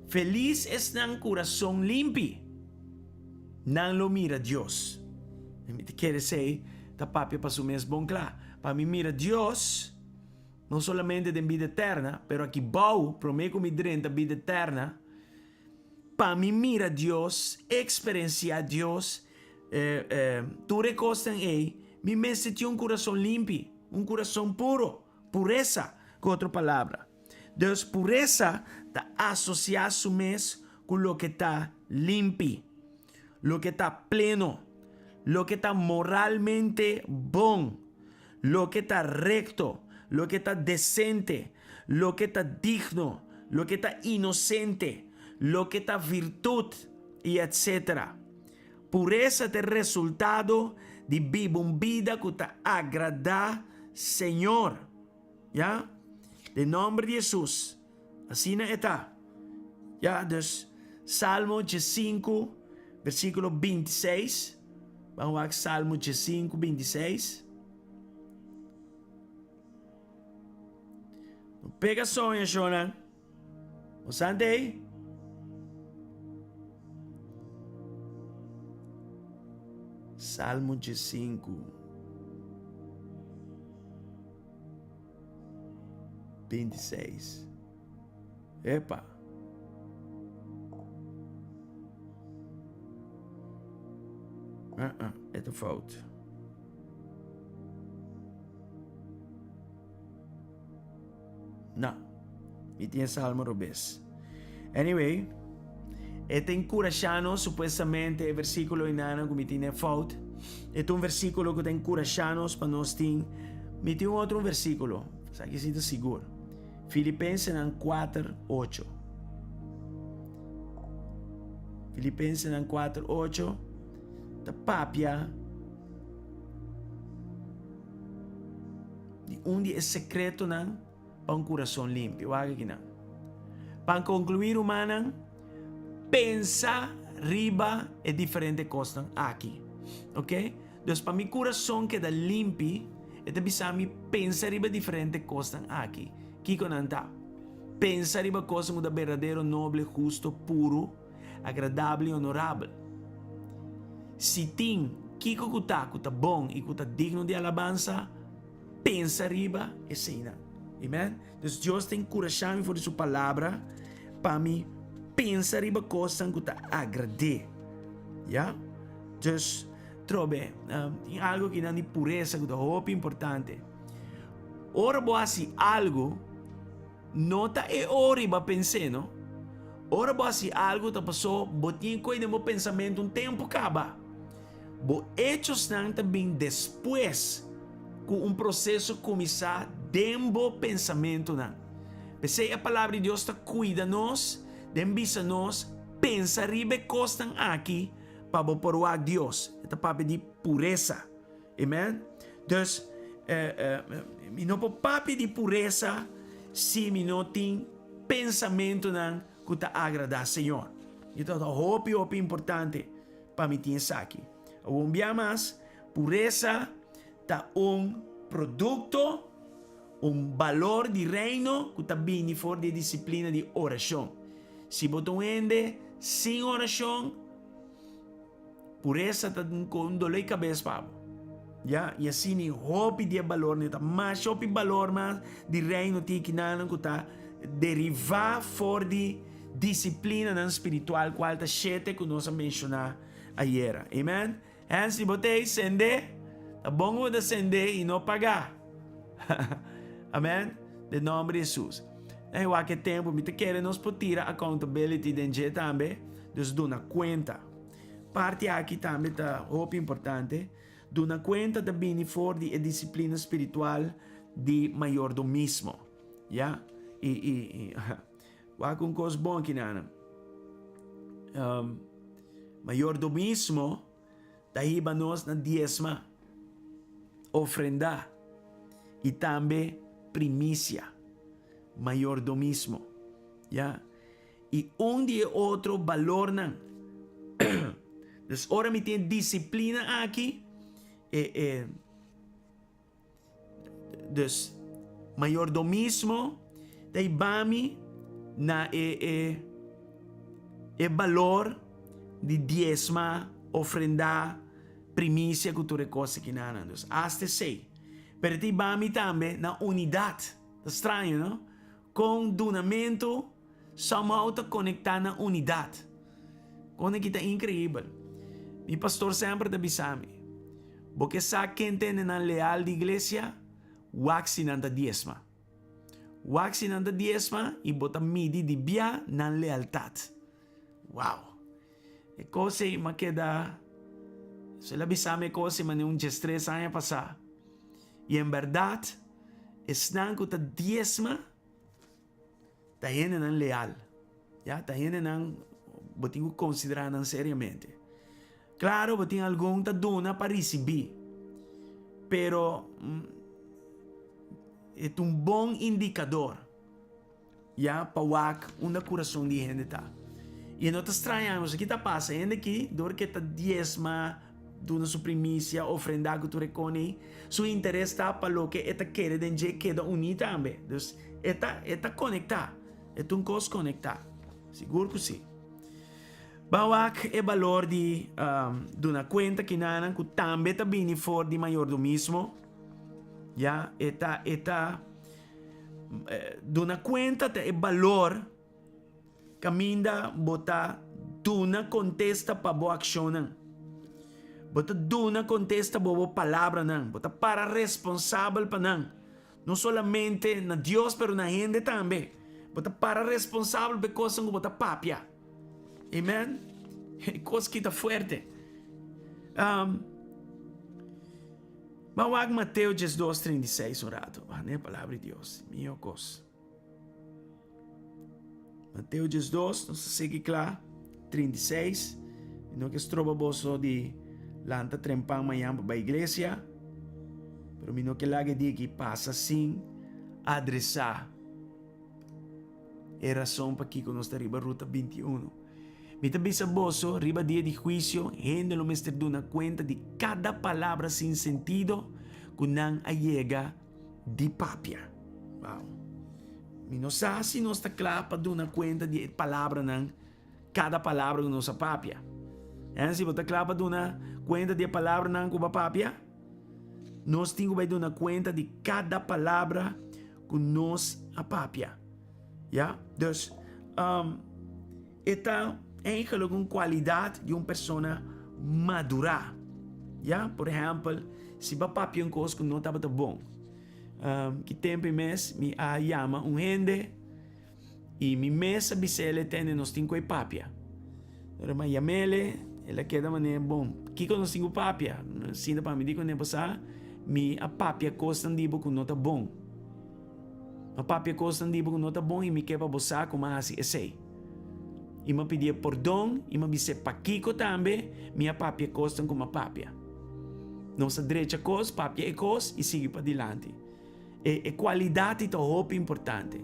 Feliz es ng coração limpi, nang lo mira Dios. Quer dizer, ta papi para su mes bom claro. Para mim mira Dios, não solamente de vida eterna, pero aqui bau, prometo me drenta vida eterna. Para mim mira Dios, experienciar Dios, tu recostan me mesete um coração limpi, um coração puro, pureza, com outra palavra. Deus, pureza está associada su mes com lo que está limpi, lo que está pleno, lo que está moralmente bom, lo que está recto, lo que está decente, lo que está digno, lo que está inocente, lo que está virtud y etc. Pureza es el resultado de vivir una vida que te agrada Señor. ¿Ya? En nombre de Jesús. Así no está. ¿Ya? Entonces, Salmo 5, versículo 26. Vamos a Salmo 5, 26. No pega sonho, Shonan. O Sunday. Salmo 5, 26. Epa. É de fout. Não. E tinha Salmo Robes. Anyway. Este encorajando supuestamente el versículo inano que me tiene fault. Este un versículo que te encorajanos para nos tin. Me tiene otro versículo, para que sienta seguro. Filipenses 4, 8. Filipenses 4, 8. Da papia. De onde é secreto nan para um coração limpo. Waga que não. Para concluir humana. Pensa riba é diferente coisa aqui, ok? Então, para meu coração queda limpo, é bisa me pensa riba diferente coisa aqui. Kiko nanta. Pensa riba coisa da verdadeiro, nobre, justo, puro, agradável e honorável. Se tem kiko kuta bom e kuta digno de alabança, pensa riba é sina. Amen? Então, Deus tem coragem por sua palavra para mim. Pensa riba coisa que te agrade. Ya? Just trobe em algo que não é pureza, que é importante. Ora boa se algo nota é ora ba pensando. Ora boa se algo tá passou, botinho coisa no pensamento um tempo acaba. Bo hechos não também depois com um processo começar dentro pensamento não. Pensei a palavra de Deus está cuida-nos. Dembisa-nos, pensa ribe costan aqui para poroar Deus. Esta papi de pureza. Amen? Dus, mi não papi de pureza se mi não tem pensamento que te agrada, Senhor. Então, hope importante. para mi aqui. Um dia mais, pureza tá produto, valor de reino que está vindo fora de disciplina de oração. Se você ende sem oração, pureza está com dor de cabeça, Pablo. Ja, e assim ni hopi dia valor neta, mas hopi valor mas de reino ti que não está derivar fora de disciplina não espiritual qual tá chete que nós mencionar ayer. Amen. E se você sende, tá bom você sende e não pagar. Amen. De nome de Jesus. E o que tempo me te quer nos potira accountability dentro também, dus do na conta. Parte aqui também tá hopi importante. Do na conta da bini for di disciplina espiritual de mayordomismo. Ya? Wa kung kos bon kinana. Mayordomismo tahiba nos na diezma, ofrenda e também primícia. Mayordomismo. Ya? E dia outro valor nan. Dus ora me tem disciplina aqui. Dus mayordomismo dai bami na valor de diezma, ofrenda, primícia que tu recosta que nana. Dus hasta sei. Pero dai bami também na unidade. Estranho, não? Com donamento, somehow te conectar na unidade. Conecta incrível. Mi pastor sempre te bisami. Porque sa quente na leal de iglesia, waxi nanta diezma. Waxi nanta diezma e bota midi di bia na lealtad. Wow. E cose ma queda, se la bisame cose ma ne un 3 años pasar. E en verdad, están con ta diezma, ta yene nan leal. Ya, ta yene nan, botingo considerar seriamente. Claro, você tem algum da dona para receber, pero é bom indicador, já para o coração de gente tá. E não está estranhamos, o que está passando, ainda que dor que está diezma, dona sua primícia, ofrenda que tu reconhece, seu interesse está para o que está querendo dizer que queda unido também. Então, está conectado, é coisa conectada, seguro que sim. Bawak e valor de una cuenta que nanan que também está bem for de mayordomismo. Ya, eta de una cuenta te valor caminda bota duna contesta pa bo action. Bota duna contesta bo palavra nan. Bota para responsável pa nan. Não solamente na Deus, pero na gente também. Bota para responsável pe coisa que bota papia. Amen? Coisa que está forte. Mawag Mateus 2:36 orado. É a palavra de Deus. Minha coisa. Mateus 2, não sei que claro. 36. Não que estroba bolso de lanta trempang mayam para a igreja. Pero não que lage de que passa sem adressar. É razão para que nós arriba ruta 21. Mita bisa boso, riba dia de juicio, gente lo mister duna cuenta de cada palabra sin sentido, kunang ayega di papia. Wow. Mino sa si nos está claro para duna cuenta de palabra nang cada palabra que nos a papia. Si você claro para duna cuenta de palabra nang kuba papia, nós tingo vai duna cuenta de cada palabra que nos a papia. Ja? Dus, esta eigenlijk een kwaliteit die een persoon madura. Ja, por exemplo, se ba papi een coisa que não estava tão bom. Que tempo mês me chama um gente e mi mesa bisele tem nos cinco papia. Pero ma yamele, ela queda maneira bom. Kiko nos cinco papia, sinta para me dizer quando passar, mi a papia costa dibo que não tá bom. A papia costa dibo que não tá bom e me quebra bossa como assim, sei. E me pedia perdão, e me disse para Kiko também, minha papia costa como a papia. Nossa direita costa, papia é costa, e sigue para adiante. E qualidade é muito importante.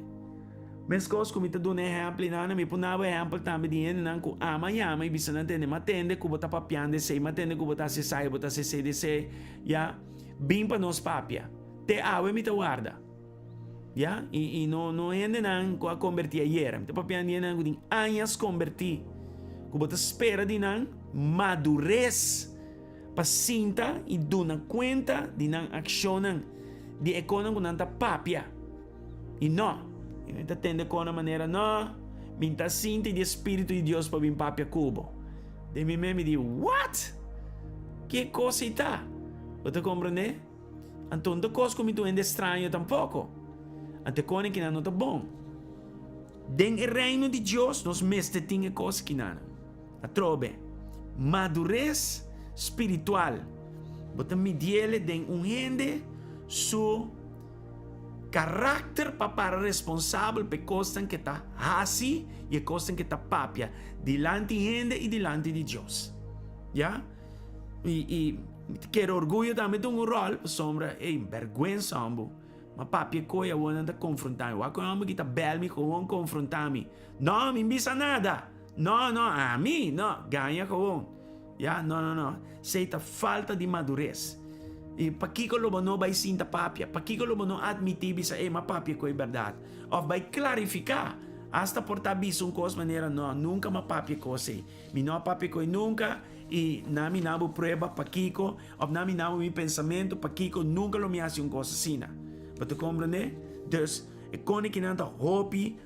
Mas coisas como ita dun exemplo na mi punava exemplo também de nan ku ama yama e bisa nantende matende ku bota papiande sei matende ku bota se sai bota se sei de sei ya bim pa nos papia te awe mi te guarda ya e no ende nan ku a convertir ayer mi te papiande nan ku din años convertir ku bota espera de nan madurez pacinta e duna cuenta de nan accionan de econan ku nanta papia e no e não entende com a maneira não minta sinta de espírito de Deus para vir papia cubo de mim me diz what que coisa está você compreende então não coisa como tu ende estranho tampouco ante cone que não está bom den o reino de Deus nos mestre tinha coisa que não a trobe madurez espiritual você me diele den gente su carácter para responsável por coisas que está assim e coisas que está papia delante de gente e delante de Deus, já? E quero orgulho também de rol sombra vergüenza ambo, mas papia coisa eu não confrontar, eu acho que está bel me com confrontar me, não me bisa nada, não a mim não ganha com, já não, sei tá falta de madurez. E pakiko lo mo no bay sinta papia, pakiko lo mo no admitibi sa ma papia ko verdad. Of bay clarificar, hasta por tabi un cos manera no, nunca ma papia ko se. Mi no papia ko nunca e nami nabo prueba pakiko, of nami nabo mi pensamento pakiko nunca lo mi hace un cosa sina. Pero comprende? Dus e kone kinanta hopi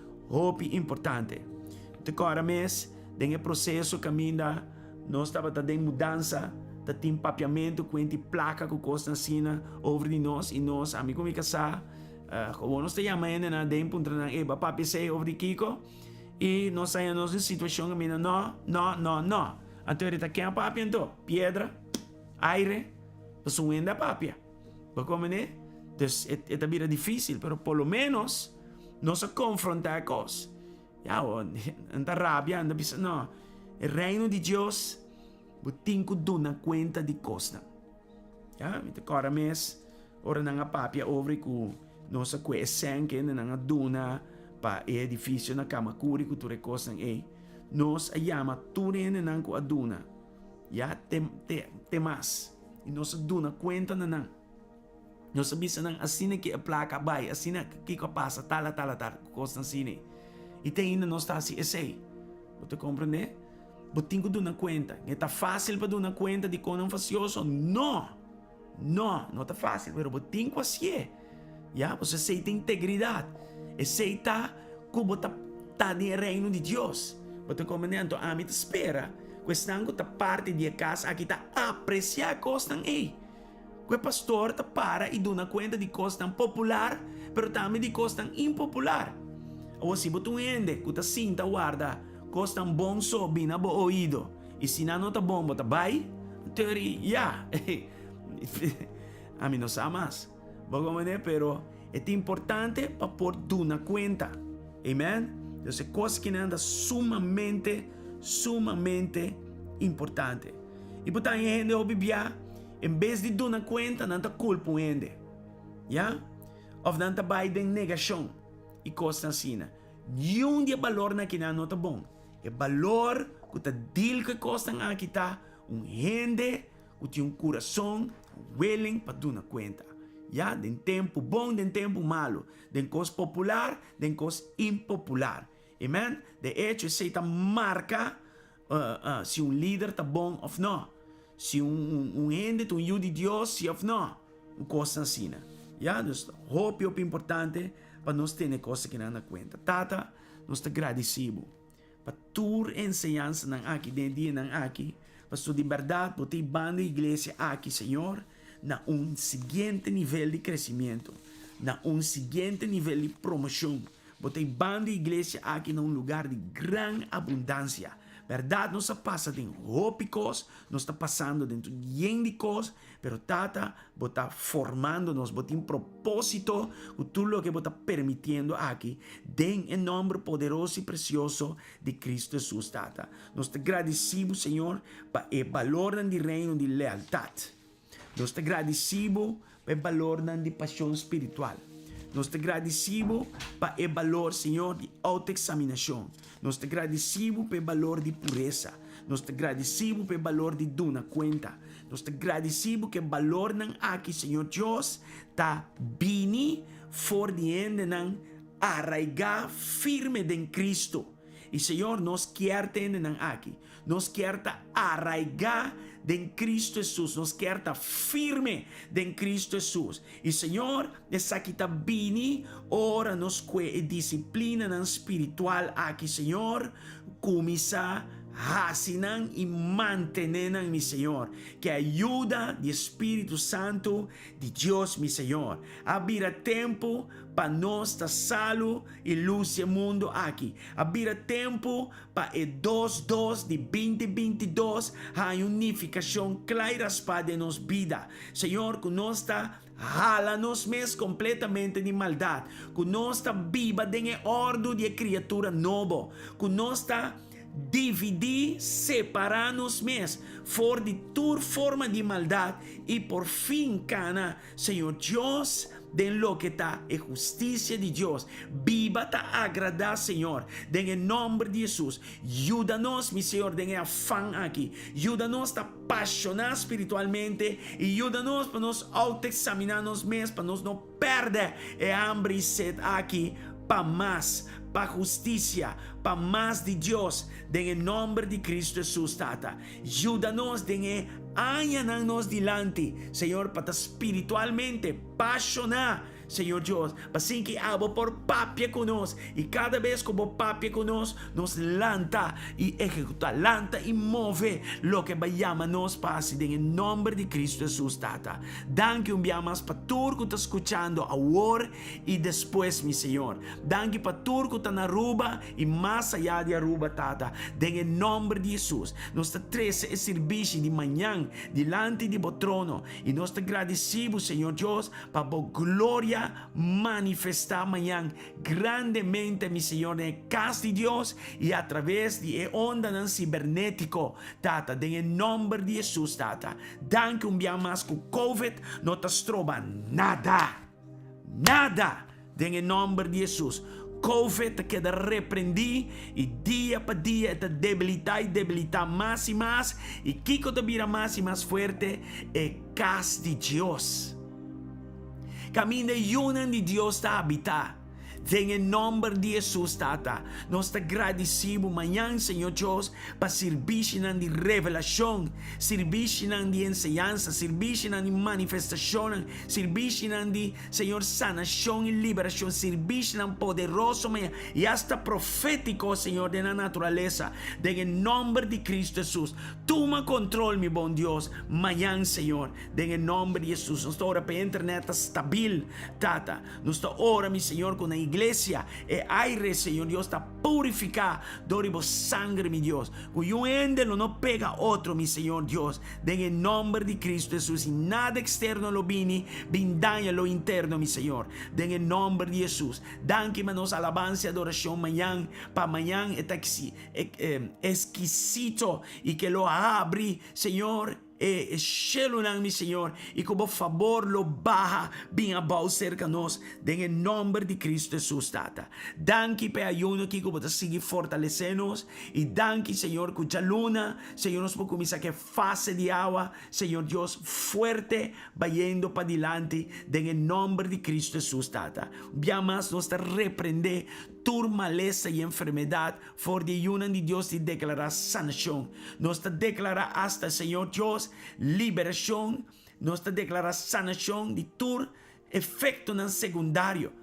importante. Te kora mes, den processo caminda, nós estava den mudança. Dat tem papiamento com ente placa com costa sina over de nós e nós amigo me casa como nós te chamamos na dem punto na eba papi sei over de Kiko e nós saímos em situação que mina não até ele tá quem papi então pedra aire pues um enda papi para como né então é bem difícil pero por lo menos nós confrontar cos já anda rabia anda bisa não o reino de Deus buting ko doon na kwenta di costa. Ya, ito kora mes, ora na nga papia over ko no sa kwe esenke na nga duna pa edifício na kamakuri ko ture costa ng nos ayama ture na nang ko aduna. Ya, temas. E nos duna kwenta na nang. Nos bisa nang asina ki aplaka bay, asina ki kapasa tala costa ng sine. Ite ina nos ta si essay. Você compreende? Buting ko doon na kwenta. Está fácil para doon na kwenta de como facioso? Não está fácil. Pero buting ko assim. Ya, você aceita integridade. Aceita como está no reino de Deus. Você compreende? A mim te espera. Questão que parte de casa aqui está apreciar coisas aí. O pastor está para e doon na kwenta de coisas popular, pero também de coisas impopular. Ou se você entende, que está sinta guarda costa bom so bina bo oído e se não tá bom bota vai teoria a mim não sabe mais pero é importante para pôr tudo na conta amen então é coisa que anda sumamente importante e portanto gente obibia em vez de dar na conta não tá culpa o gente já ou não tá vai de negação e coisa assim e dia valor na que não tá bom é valor que está dil que costa aqui tá gente que tem coração willing para dar na conta já den tempo bom den tempo malo den coisa popular den coisa impopular amen de hecho se tá marca se líder está bom ou não se gente tem de Deus se ou não coisa assim já dus hope importante para nós ter coisa que não na conta tata nós está agradecido para tua ensinança não aqui dentro dia não aqui para sua liberdade para ter banda igreja aqui Senhor na seguinte nível de crescimento na seguinte nível de promoção para ter banda igreja aqui num lugar de grande abundância verdade não se passa de rópicos não está passando dentro de cosas pero tata bota formando-nos bota em propósito com tudo o que bota permitiendo aqui em nome poderoso e precioso de Cristo Jesus tata nós te agradecemos Senhor para o valor do reino de lealdade nós te agradecemos para o valor de paixão espiritual Nós te agradecemos para o valor, Senhor, de autoexaminação. Nós te agradecemos pelo valor de pureza. Nós te agradecemos pelo valor de duna conta. Nós te agradecemos que o valor não aqui, Senhor Deus, está bem for diante não arraigar firme em Cristo. E Senhor, nós queremos aqui. Nós queremos arraigar em Cristo Jesus. Nós queremos estar firme em Cristo Jesus. E Senhor, essa aqui está bem, ora nos que disciplina espiritual aqui, Senhor, começa hasinan e mantenenan, mi Senhor, que ajuda do Espírito Santo de Deus, mi Senhor. Abira tempo para nós estar salvo e luz do mundo aqui. Abira tempo para o 2-2 de 2022 a unificação clara para nossa vida. Senhor, que nós está jala-nos mesmo completamente de maldade. Que nós está viva em ordem de criatura nova. Que nós está dividir, separar-nos mesmo, for de toda forma de maldade e por fim, cana, Senhor Deus, de lo que está é justiça de Deus. Viva está agradar, Senhor, em nome de Jesus. Ajuda-nos, meu Senhor, em afã aqui. Ajuda-nos a apaixonar espiritualmente e ajuda-nos para nos autoexaminar-nos mesmos, para nós não perder a hambre e sede aqui, para mais, para justiça, para mais de Deus, em nome de Cristo Jesus, Tata. Ajuda-nos a añanar-nos delante, Senhor, para espiritualmente apaixonar, Senhor Deus, assim que abo por papia conosco, e cada vez que abo papia conosco, nos lanta e executa, lanta e move lo que vayamos nos pase, em nome de Cristo Jesus, Tata. Danke enviamos para tudo que está escuchando agora e depois, mi Senhor. Danke para tudo que está na Aruba e mais allá de Aruba, Tata. Em nome de Jesus, nós te treze esse serviço de manhã, delante de Bo trono, e nós te agradecemos, Senhor Deus, para a glória manifestar amanhã grandemente, mi Senhor, en casa de Deus e a través de onda cibernético, Tata, em nome de Jesus, Tata. Danke mais que o COVID não te trova nada, em nome de Jesus. COVID queda repreendi e dia para dia está debilitar mais e mais, e Kiko te vira mais e mais forte é casa de Deus. Caminho de una de Deus está a habitar. Em nome de Jesus, Tata, nós te agradecemos amanhã, Senhor Deus, para servir de revelação, servir de enseñança, servir de manifestação, servir de, Senhor, sanação e liberação, servir de poderoso e hasta profético, Senhor, de la natureza. Em nome de Cristo Jesus, toma controle, meu bom Deus, amanhã, Senhor, em nome de Jesus. Nós oramos para a internet estabil, Tata. Nós oramos, meu Senhor, com a iglesia e aire, Senhor Deus, está purificar doribo sangue, mi Deus, cuyo endelo no pega otro, mi Senhor Deus, en el nombre de Cristo Jesús, y nada externo lo vini daña lo interno, mi Senhor, en el nombre de Jesús. Danke manos alabanza y adoración mañana, para mañana está exquisito y que lo abre, Senhor, Shelunan, mi Senhor, e como favor lo baja bem abau cerca nós, em nome de Cristo Jesus, Tata. Danke pe ayuno que como te sigue fortalecendo-nos, e danke, Senhor, cuja luna, Senhor, nos pode começar que fase de água, Senhor Deus, fuerte, vayendo para dilante, em nome de Cristo Jesus, Tata. Viamas nos te repreender toda maleza e enfermidade, for de una de Deus te declarar sanação. Nos te declarar hasta, Senhor Deus, liberação. Nos te declarar sanação de todo efeito não secundário.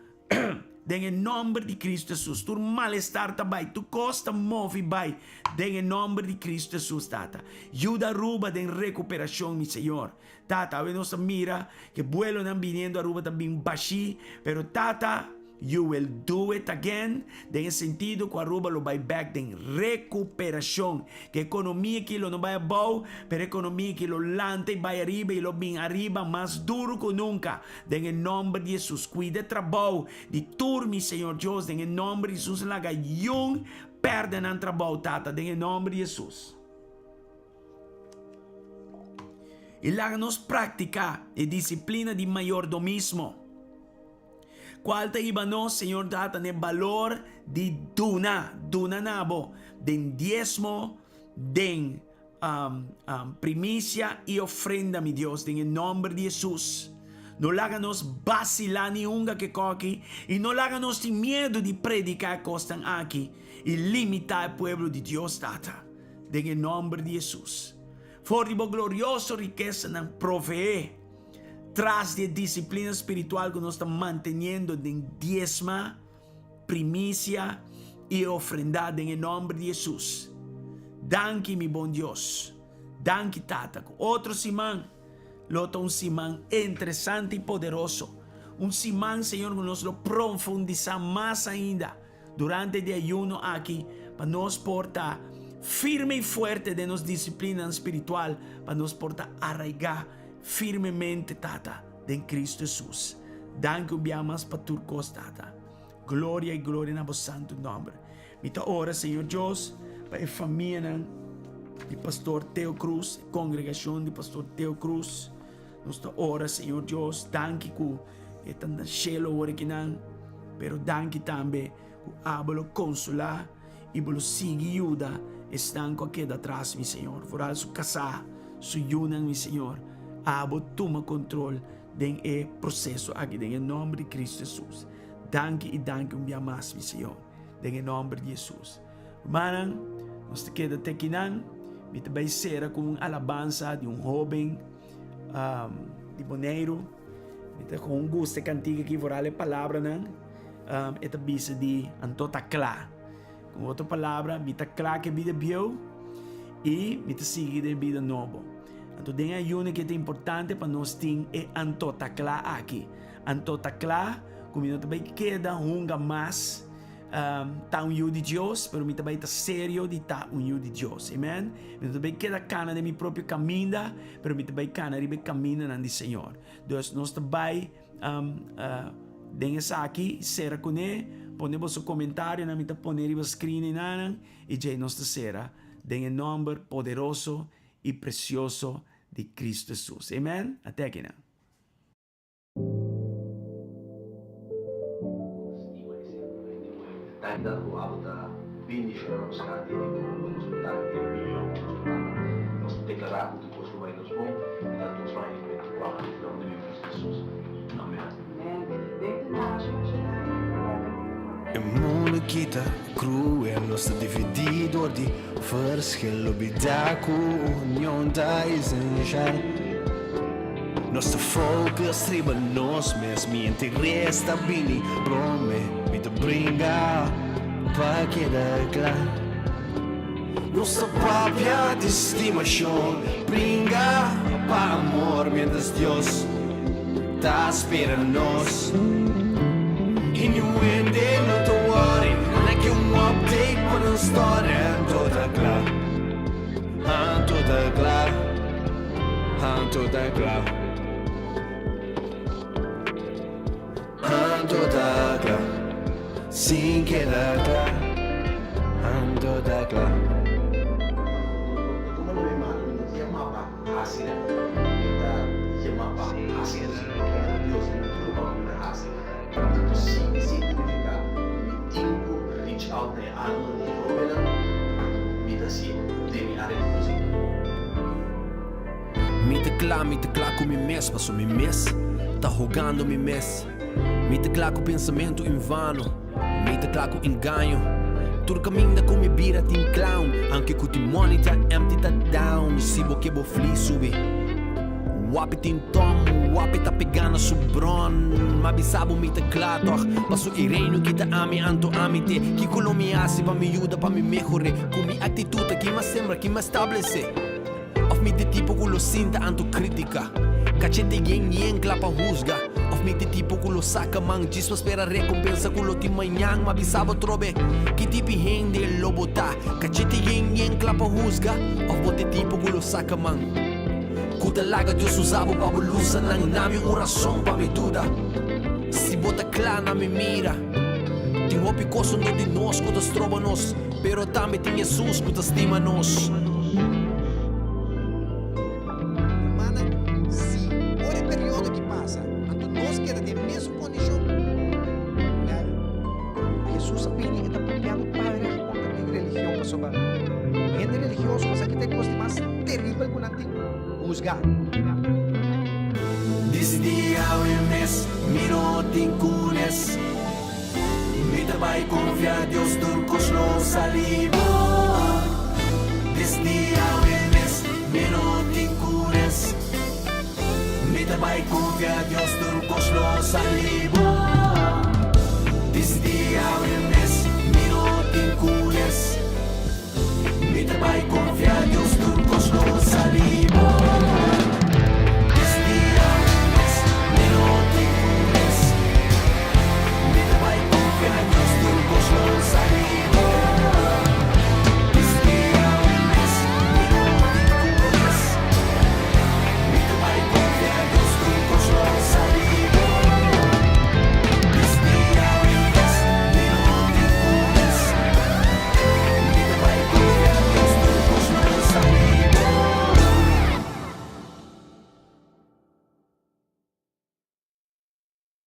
Em nome de Cristo Jesus, tu malestar também, tu costa move vai, em nome de Cristo Jesus, Tata. Ajuda Aruba em recuperação, mi Senhor. Tata, a nos mira que vuelo não viniendo Aruba também baixi, pero Tata, you will do it again. En sentido que Aruba lo vai back en recuperación. Que economía que lo no vai bom, pero economía que lo lante y va arriba y lo bien arriba más duro que nunca. En el nombre de Jesús, cuide trabajo de tur, mi Señor Dios. En el nombre de Jesús, la gallón perden el trabajo, Tata. En el nombre de Jesús. Y háganos práctica y disciplina de mayordomismo. Qual ta iba nós, Senhor, data ne valor de duna nabo, den diezmo, den primicia y ofrenda, mi Dios, en el nombre de Jesús. No láganos vacilar ni unga que coqui, y no láganos sin miedo de predicar costan aquí y limitar el pueblo de Dios, data, en el nombre de Jesús. For glorioso riqueza nan provee tras de disciplina espiritual que nos está manteniendo en diezma, primicia y ofrenda en el nombre de Jesús. Danke, mi buen Dios. Danke, tata. Otro simán. Lota un simán interesante y poderoso. Un simán, Señor, que nos lo profundiza más ainda durante el ayuno aquí para nos portar firme y fuerte de nos disciplina espiritual, para nos portar arraigar firmemente, tata, en Cristo Jesús. Danke más para tu costa, tata. Gloria y gloria en vuestro santo nombre. Mita ora, Señor Dios, para la familia de Pastor Theo Cruz, congregación de Pastor Theo Cruz. Nuestra ora, Señor Dios, danke ku etan na cielo original, pero danke también ku abalo consolar y bolo sigi ayuda están aquí atrás, mi Señor. Foral su casa, su yunan, mi Señor. Abo toma control den el proceso aquí, en el nombre de Cristo Jesús. Danke y danke un día más, mi Señor, en el nombre de Jesús. Hermana, nos te queda tequinan, me te ser con una alabanza de un joven de Boneiro. Me te con un gusto cantiga que voral la palabra, esta bisa de Antotaclá. Com outra palavra, me está claro que vida bio e me está seguindo de vida novo. Então, tem ayuno que é importante para nós ter é antotaclá aqui. Antotaclá, como não também queda hunga mais tá um de Deus, pero me também está sério de tá um de Deus. Amém? Me também queda cana de mi próprio caminho, pero me também cana de caminho de Senhor. Então, nós também tem essa aqui, será com ele. Ponemos su comentario, na mitad poner el screen y ya nos será en el nombre poderoso y precioso de Cristo Jesús. Amén. Até aquí. Een moeilijk kita cruel, nos está dividido de verschil, obidaku, union da essential. Nosso focus triba nos mesmi, interessa bini, brome, me te bringa, pa quedar claro. Nossa própria estimação, bringa, pa amor, mientras Dios tá esperando nós. Innuende, não te worry, like um update para uma história. Toda clara, toda clara, toda clara, toda clara, sim que dá clara, toda clara. Me te claro com mi mes, passou mi mês, tá rogando mi mês. Me te claro com pensamento em vano, me te claro com engano. Tudo caminha com mi bira tim clown, anche com ti monitor empty tá down. Se bo que bo fli sube, wapi tim tom, wapi tá pegando su bron. Mabisabo me te claro, passo ireno que tá ami anto amite, que colo mi asi pa mi ajuda pa mi mejore, com mi atitude que me sembra que me estabelece. Of me te tipo que lo sinta anto crítica, cachete yen clapa juzga. Of me te tipo que lo saca man, dispo espera recompensa que lo ti manhã, mabisabo trobe, que tipo de lobo tá, cachete yen clapa juzga. Of bote tipo que lo saca man, kuta laga Dios usabo pa bolusa nang nami oração pa me duda. Si bota clá na me mira, ti hopi coso no de nós, kuta stroba nos, pero também tem Jesus, kuta estima nos. religioso, masakit ay cosa más terrible con natin husga. This dia we miss, minuting kunes. Mi trabalho confia a Deus, turcos no salibo. This dia we miss, minuting kunes. Mi trabalho confia a Deus, turcos no salibo.